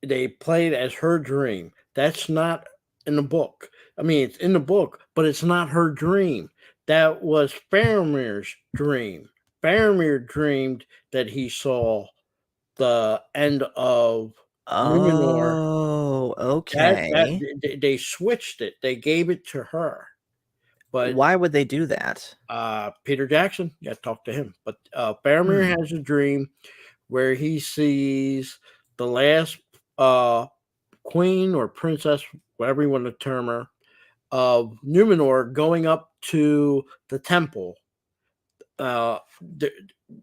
they played as her dream. That's not in the book. I mean, it's in the book, but it's not her dream. That was Faramir's dream. Faramir dreamed that he saw the end of Numenor. oh, That okay. they switched it. They gave it to her. But Why would they do that? Peter Jackson, you got to talk to him. But Faramir Hmm. has a dream where he sees the last queen or princess, whatever you want to term her, of Numenor going up to the temple. The,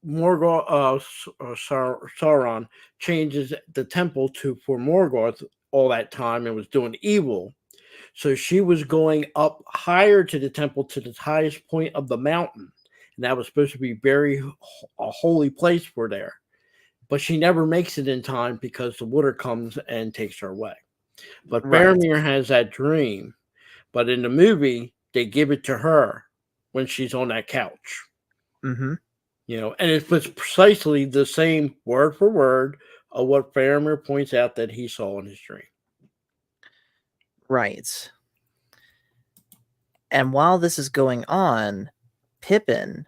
Morgoth, Sauron changes the temple to for Morgoth all that time and was doing evil. So she was going up higher to the temple to the highest point of the mountain. And that was supposed to be a holy place for there. But she never makes it in time because the water comes and takes her away. But Right. Faramir has that dream. But in the movie, they give it to her when she's on that couch. Mm-hmm. And it was precisely the same word for word of what Faramir points out that he saw in his dream. Right. And while this is going on, Pippin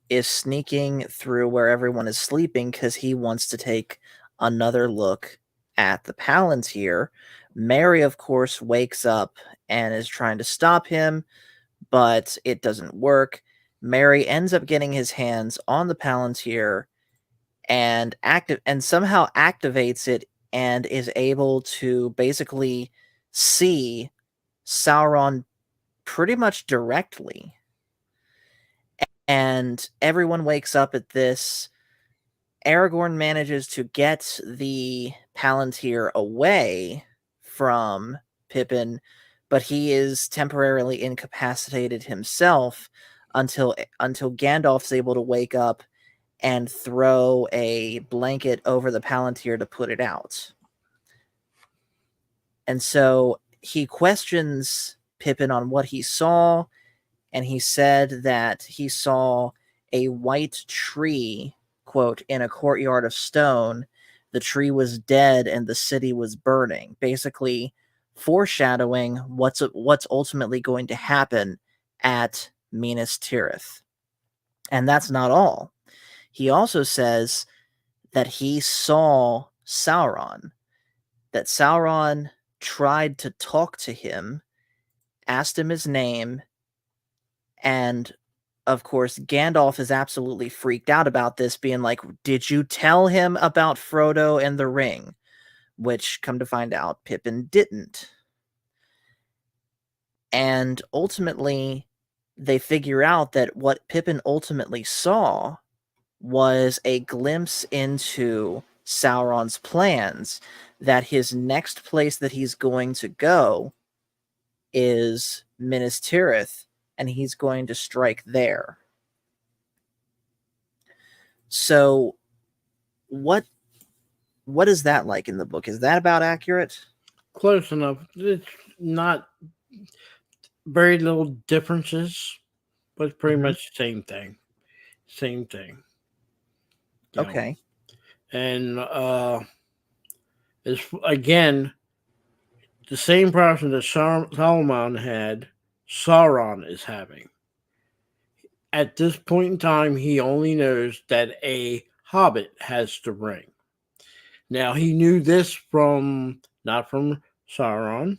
is sneaking through where everyone is sleeping because he wants to take another look at the Palantir. Mary, of course, wakes up and is trying to stop him, but it doesn't work. Mary ends up getting his hands on the Palantir and somehow activates it and is able to basically see Sauron pretty much directly. And everyone wakes up at this. Aragorn manages to get the Palantir away from Pippin, but he is temporarily incapacitated himself until Gandalf's able to wake up and throw a blanket over the Palantir to put it out. And so he questions Pippin on what he saw, and he said that he saw a white tree, quote, in a courtyard of stone. The tree was dead and the city was burning, basically foreshadowing what's ultimately going to happen at Minas Tirith. And that's not all. He also says that he saw Sauron, that Sauron tried to talk to him, asked him his name, and of course, Gandalf is absolutely freaked out about this, being like, "Did you tell him about Frodo and the ring?" Which, come to find out, Pippin didn't. And ultimately, they figure out that what Pippin ultimately saw was a glimpse into Sauron's plans, that his next place that he's going to go is Minas Tirith, and he's going to strike there. So what is that like in the book? Is that about accurate? Close enough. It's not very little differences, but it's pretty Mhm. much the same thing. Same thing. You know. Okay. And it's again the same problem that Solomon had, Sauron is having. At this point in time, he only knows that a hobbit has the ring. Now he knew this from not from Sauron,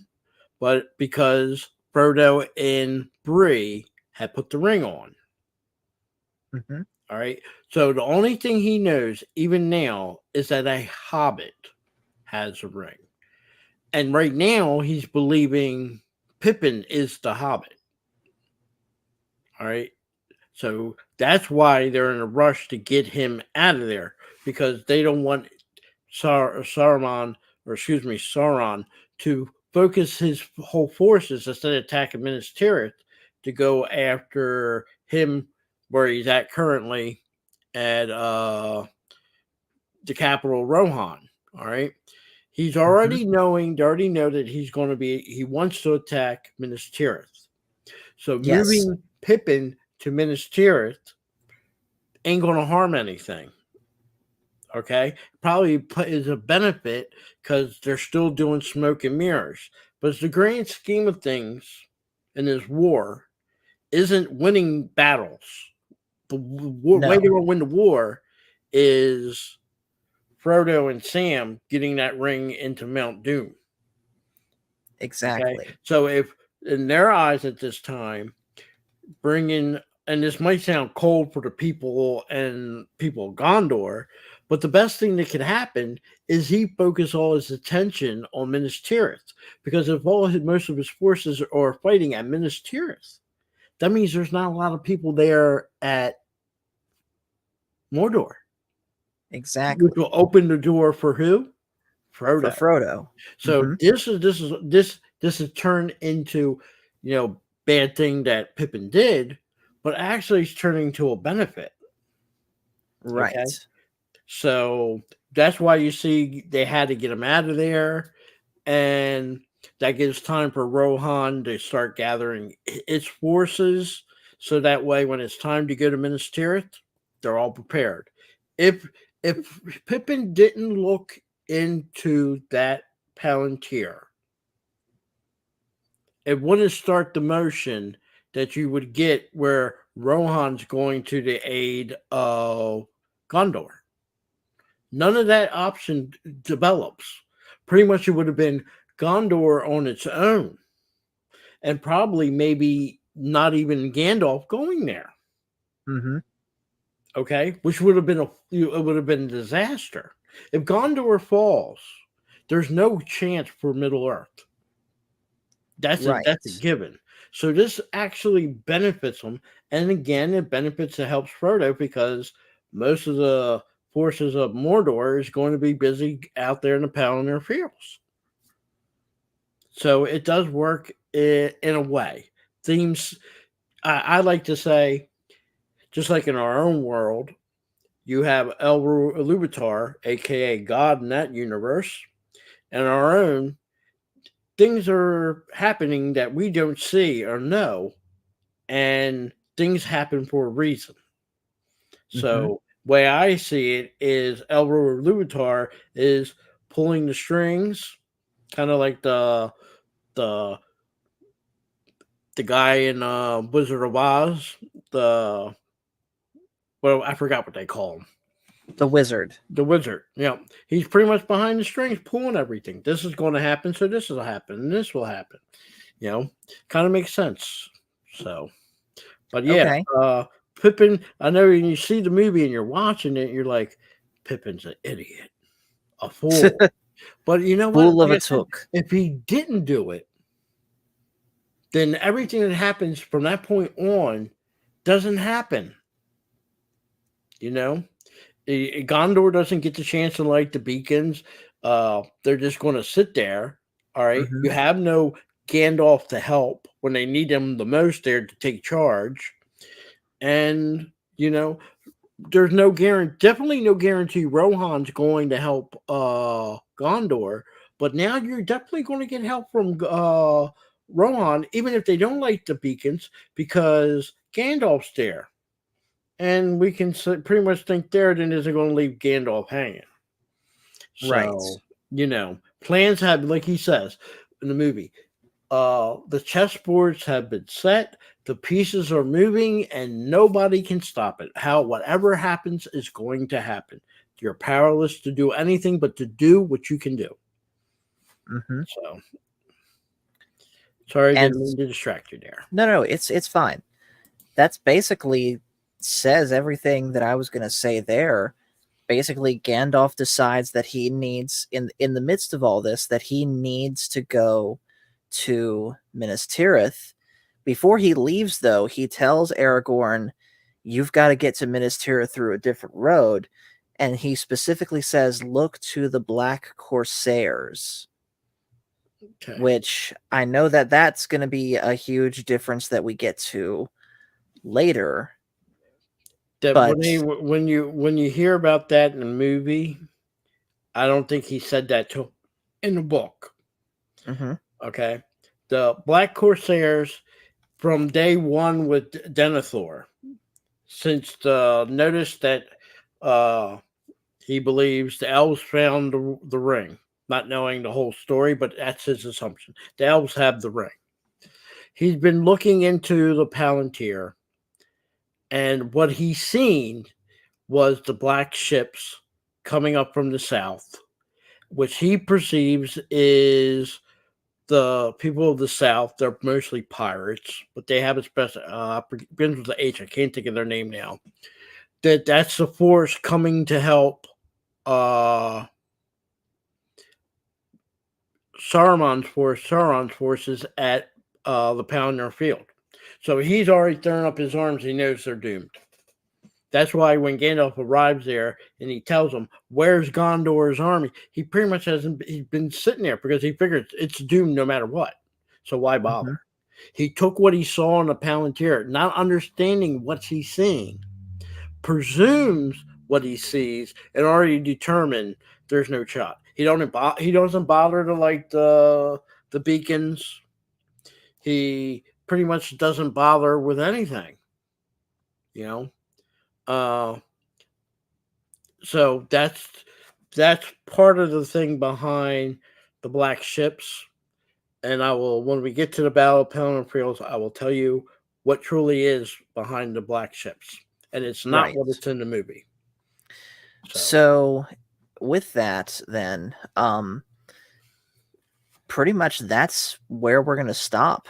but because Frodo and Bree had put the ring on. Mhm. All right. So the only thing he knows, even now, is that a hobbit has a ring. And right now, he's believing Pippin is the hobbit. All right. So That's why they're in a rush to get him out of there, because they don't want Saruman, or excuse me, Sauron, to focus his whole forces instead of attacking Minas Tirith to go after him where he's at currently at the capital Rohan. All right. He's Mhm. already they already know that he wants to attack Minas Tirith. So Yes, moving Pippin to Minas Tirith ain't going to harm anything. Okay. Probably is a benefit because they're still doing smoke and mirrors. But it's the grand scheme of things in this war isn't winning battles. The way no, they're going to win the war is Frodo and Sam getting that ring into Mount Doom. Okay. exactly. So if in their eyes at this time, bringing, and this might sound cold for the people and people of Gondor, but the best thing that could happen is he focus all his attention on Minas Tirith, because if most of his forces are fighting at Minas Tirith, that means there's not a lot of people there at Mordor, which Exactly. will open the door for who? For Frodo. Frodo. So Mhm. this has turned into, bad thing that Pippin did, but actually it's turning to a benefit. Okay, Right. so that's why you see they had to get him out of there, and that gives time for Rohan to start gathering its forces, so that way when it's time to go to Minas Tirith, they're all prepared. If if Pippin didn't look into that Palantir, it wouldn't start the motion that you would get where Rohan's going to the aid of Gondor. None of that option develops. Pretty much it would have been Gondor on its own, and probably maybe not even Gandalf going there. Mhm. Okay, which would have been it would have been a disaster. If Gondor falls, there's no chance for Middle Earth. That's a Right. given. So this actually benefits them, and again, it benefits it helps Frodo because most of the forces of Mordor is going to be busy out there in the Palantir fields. So it does work in a way. Themes, I like to say, just like in our own world, you have Iluvatar, aka God in that universe, and our own things are happening that we don't see or know, and things happen for a reason. Mhm. So, way I see it is Elro Luvatar is pulling the strings, kind of like the the guy in Wizard of Oz. The Well, I forgot what they call him. The wizard. The wizard. He's pretty much behind the strings, pulling everything. This is going to happen, so this will happen, and this will happen. Kind of makes sense. So, but yeah, Okay. Pippin. I know when you see the movie and you're watching it, you're like, Pippin's an idiot, a fool. But you know what? Fool of Like a I said, took. if he didn't do it, then everything that happens from that point on doesn't happen. You know, Gondor doesn't get the chance to light the beacons. They're just going to sit there. All right. You Mhm. have no Gandalf to help when they need him the most there to take charge. And, there's no guarantee, definitely no guarantee Rohan's going to help Gondor. But now you're definitely going to get help from Rohan, even if they don't light the beacons, because Gandalf's there. And we can pretty much think Theoden isn't going to leave Gandalf hanging. Right. So, plans have, like he says in the movie, the chessboards have been set, the pieces are moving, and nobody can stop it. Whatever happens is going to happen. You're powerless to do anything but to do what you can do. Mhm. So, sorry, I And didn't mean to distract you there. no, it's fine. That's basically says everything that I was going to say there. Basically, Gandalf decides that he needs in the midst of all this that he needs to go to Minas Tirith. Before he leaves, though, he tells Aragorn, you've got to get to Minas Tirith through a different road. And he specifically says, look to the Black Corsairs, Okay. which I know that that's going to be a huge difference that we get to later. That But when you hear about that in the movie, I don't think he said that to in the book. mhm, Okay, the Black Corsairs from day one with Denethor, since the notice that uh, he believes the elves found the ring, not knowing the whole story, but that's his assumption. The elves have the ring. He's been looking into the Palantir, and what he's seen was the black ships coming up from the south, which he perceives is the people of the South. They're mostly pirates, but they have a special begins with the H. I can't think of their name now. That's the force coming to help uh Sauron's forces at the Palantir Field. So he's already thrown up his arms. He knows they're doomed. That's why when Gandalf arrives there and he tells him, "Where's Gondor's army?" He pretty much hasn't. He's been sitting there because he figured it's doomed no matter what. So why bother? mhm. He took what he saw in the Palantir, not understanding what he's seeing, presumes what he sees, and already determined there's no shot. He doesn't bother to light the beacons. He pretty much doesn't bother with anything. You know. Uh, so that's part of the thing behind the black ships. And I will, when we get to the Battle of Palantir, I will tell you what truly is behind the black ships, and it's not Right. what it's in the movie. So with that, then, pretty much that's where we're going to stop.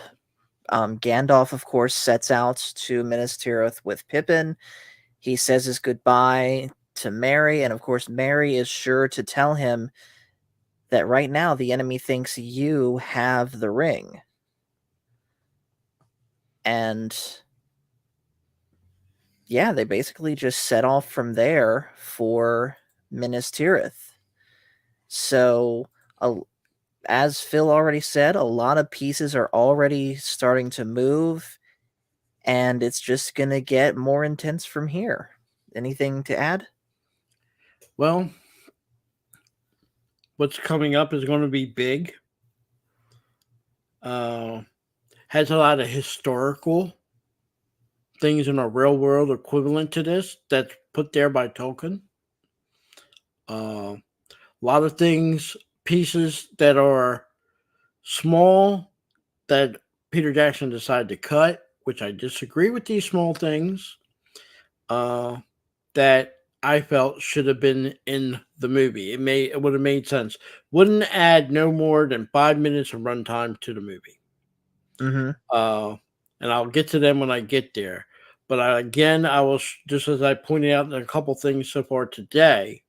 Gandalf, of course, sets out to Minas Tirith with Pippin. He says his goodbye to Merry, and of course, Merry is sure to tell him that right now the enemy thinks you have the ring. And yeah, they basically just set off from there for Minas Tirith. So, as Phil already said, a lot of pieces are already starting to move, and it's just going to get more intense from here. Anything to add? Well, what's coming up is going to be big. Has a lot of historical things in a real world equivalent to this that's put there by Tolkien. A lot of things, pieces that are small that Peter Jackson decided to cut, which I disagree with these small things, that I felt should have been in the movie. It would have made sense. Wouldn't add no more than 5 minutes of runtime to the movie. Mm-hmm. And I'll get to them when I get there. But again, I will, just as I pointed out in a couple things so far today,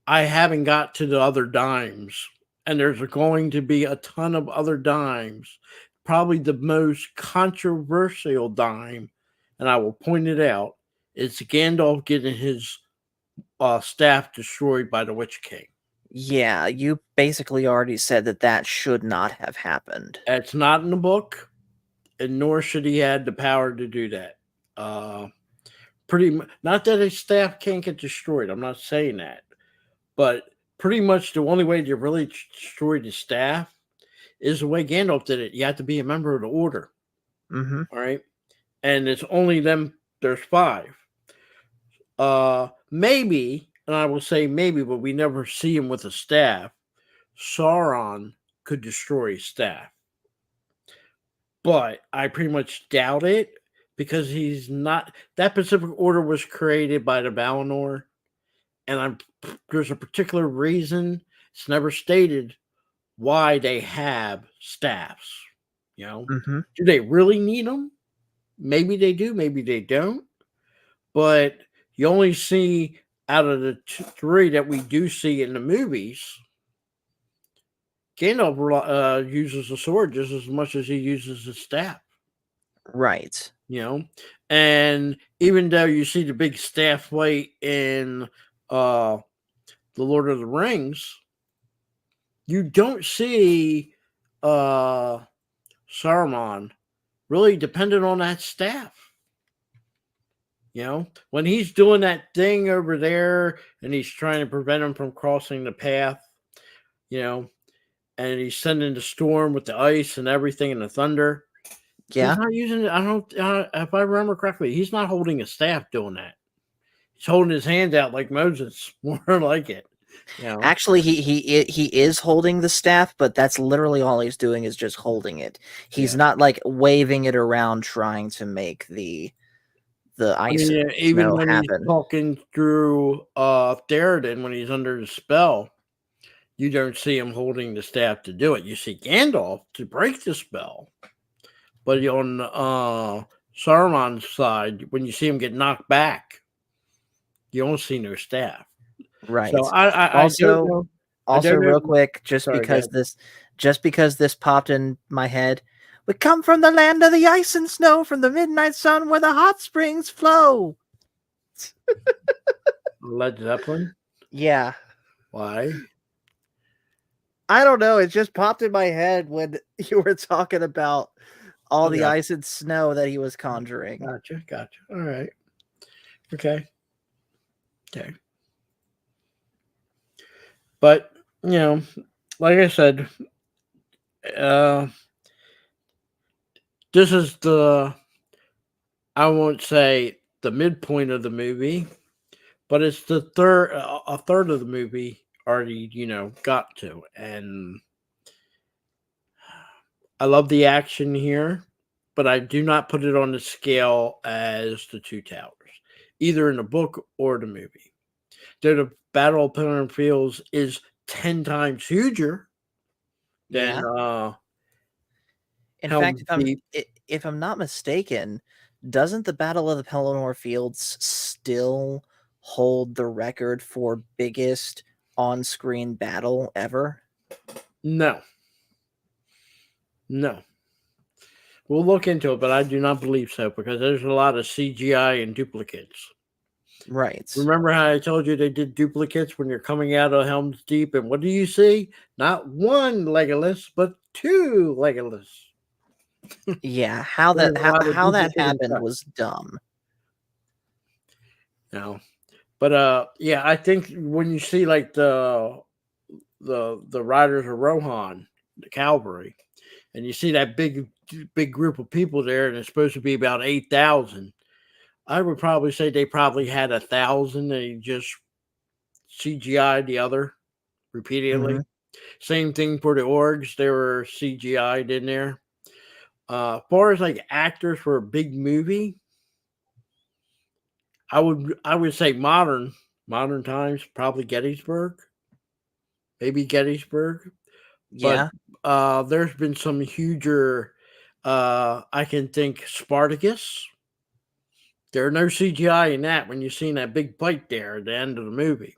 I haven't got to the other dimes, and there's going to be a ton of other dimes. Probably the most controversial dime, and I will point it out, is Gandalf getting his staff destroyed by the Witch King. Yeah, you basically already said that that should not have happened. It's not in the book, and nor should he have the power to do that. Not that his staff can't get destroyed. I'm not saying that, but pretty much the only way to really destroy the staff is the way Gandalf did it. You have to be a member of the Order. Mm-hmm. All right. And it's only them, there's 5. Maybe, and I will say maybe, but we never see him with a staff. Sauron could destroy his staff. But I pretty much doubt it because he's not. That Pacific Order was created by the Valinor, and there's a particular reason. It's never stated why they have staffs. Mm-hmm. Do they really need them? Maybe they do, maybe they don't. But you only see out of the 3 that we do see in the movies, Gandalf uses a sword just as much as he uses his staff. Right. you know. And even though you see the big staff fight in uh the Lord of the Rings, you don't see uh Saruman really dependent on that staff. You know, when he's doing that thing over there and he's trying to prevent him from crossing the path, you know, and he's sending the storm with the ice and everything and the thunder. He's Yeah. not using. I don't. If I remember correctly, he's not holding a staff doing that. He's holding his hands out like Moses, more like it. You know. Actually, he is holding the staff, but that's literally all he's doing is just holding it. He's Yeah. not like waving it around trying to make the I ice mean, and yeah, even snow when he's happen. talking through Theoden when he's under the spell, you don't see him holding the staff to do it. You see Gandalf to break the spell, but on Saruman's side, when you see him get knocked back, you don't see no staff. So Right. I don't Also, know. I also don't real know. quick, Sorry, guys. just because this popped in my head, we come from the land of the ice and snow, from the midnight sun where the hot springs flow. Led Zeppelin. Yeah. Why? I don't know. It just popped in my head when you were talking about all I the got ice and snow that he was conjuring. gotcha. All right. Okay. Okay. But like I said, uh, this is I won't say the midpoint of the movie, but it's the a third of the movie already, got to. And I love the action here, but I do not put it on the scale as the Two Towers, either in the book or the movie. Though the Battle of Palantir Fields is 10 times huger than Yeah. In fact, Helm's Deep. if I'm not mistaken, doesn't the Battle of the Pelennor Fields still hold the record for biggest on-screen battle ever? No, no. We'll look into it, but I do not believe so because there's a lot of CGI and duplicates. Right. Remember how I told you they did duplicates when you're coming out of Helm's Deep, and what do you see? Not one Legolas, but two Legolas. Yeah, There's a lot of how that duplicating happened stuff. was dumb. No, but yeah, I think when you see like the riders of Rohan, the cavalry, and you see that big group of people there, and it's supposed to be about 8,000. I would probably say they probably had 1,000. They just CGI'd the other repeatedly. Mhm. Same thing for the orgs; they were CGI'd in there. As far as like actors for a big movie, I would say modern times probably Gettysburg, maybe Gettysburg, but Yeah, there's been some huger. I can think Spartacus. There are no CGI in that when you've seen that big fight there at the end of the movie.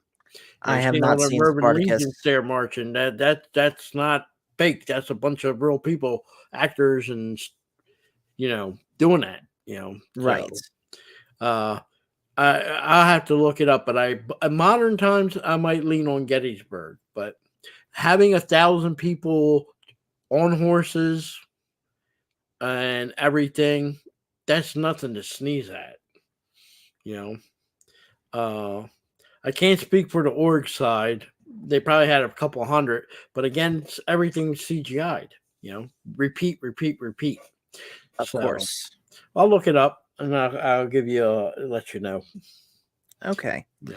I have Seen all not the seen Roman legions Spartacus. there marching. That's not fake. That's a bunch of real people, actors, and doing that. Right. So uh, I'll have to look it up. But modern times I might lean on Gettysburg. But having 1,000 people on horses and everything, that's nothing to sneeze at. You know. I can't speak for the org side. They probably had a couple hundred, but again, everything's CGI'd. Repeat, repeat, repeat. Of So course. I'll look it up and I'll give you let you know. Okay. Yeah.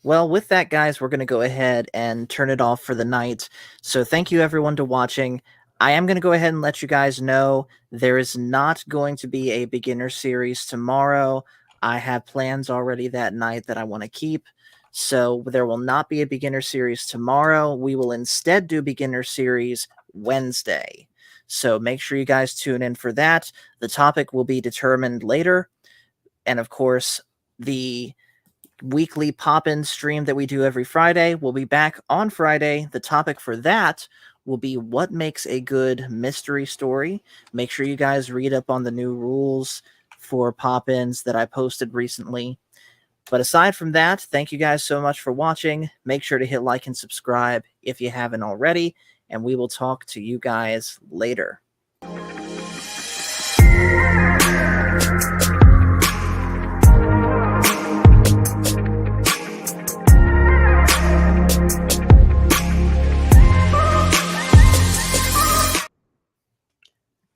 Well, with that, guys, we're going to go ahead and turn it off for the night. So, thank you everyone to watching. I am going to go ahead and let you guys know there is not going to be a beginner series tomorrow. I have plans already that night that I want to keep. So, there will not be a beginner series tomorrow. We will instead do beginner series Wednesday. So, make sure you guys tune in for that. The topic will be determined later. And of course, the weekly pop-in stream that we do every Friday will be back on Friday. The topic for that will be what makes a good mystery story. Make sure you guys read up on the new rules for pop-ins that I posted recently. But aside from that, thank you guys so much for watching. Make sure to hit like and subscribe if you haven't already, and we will talk to you guys later.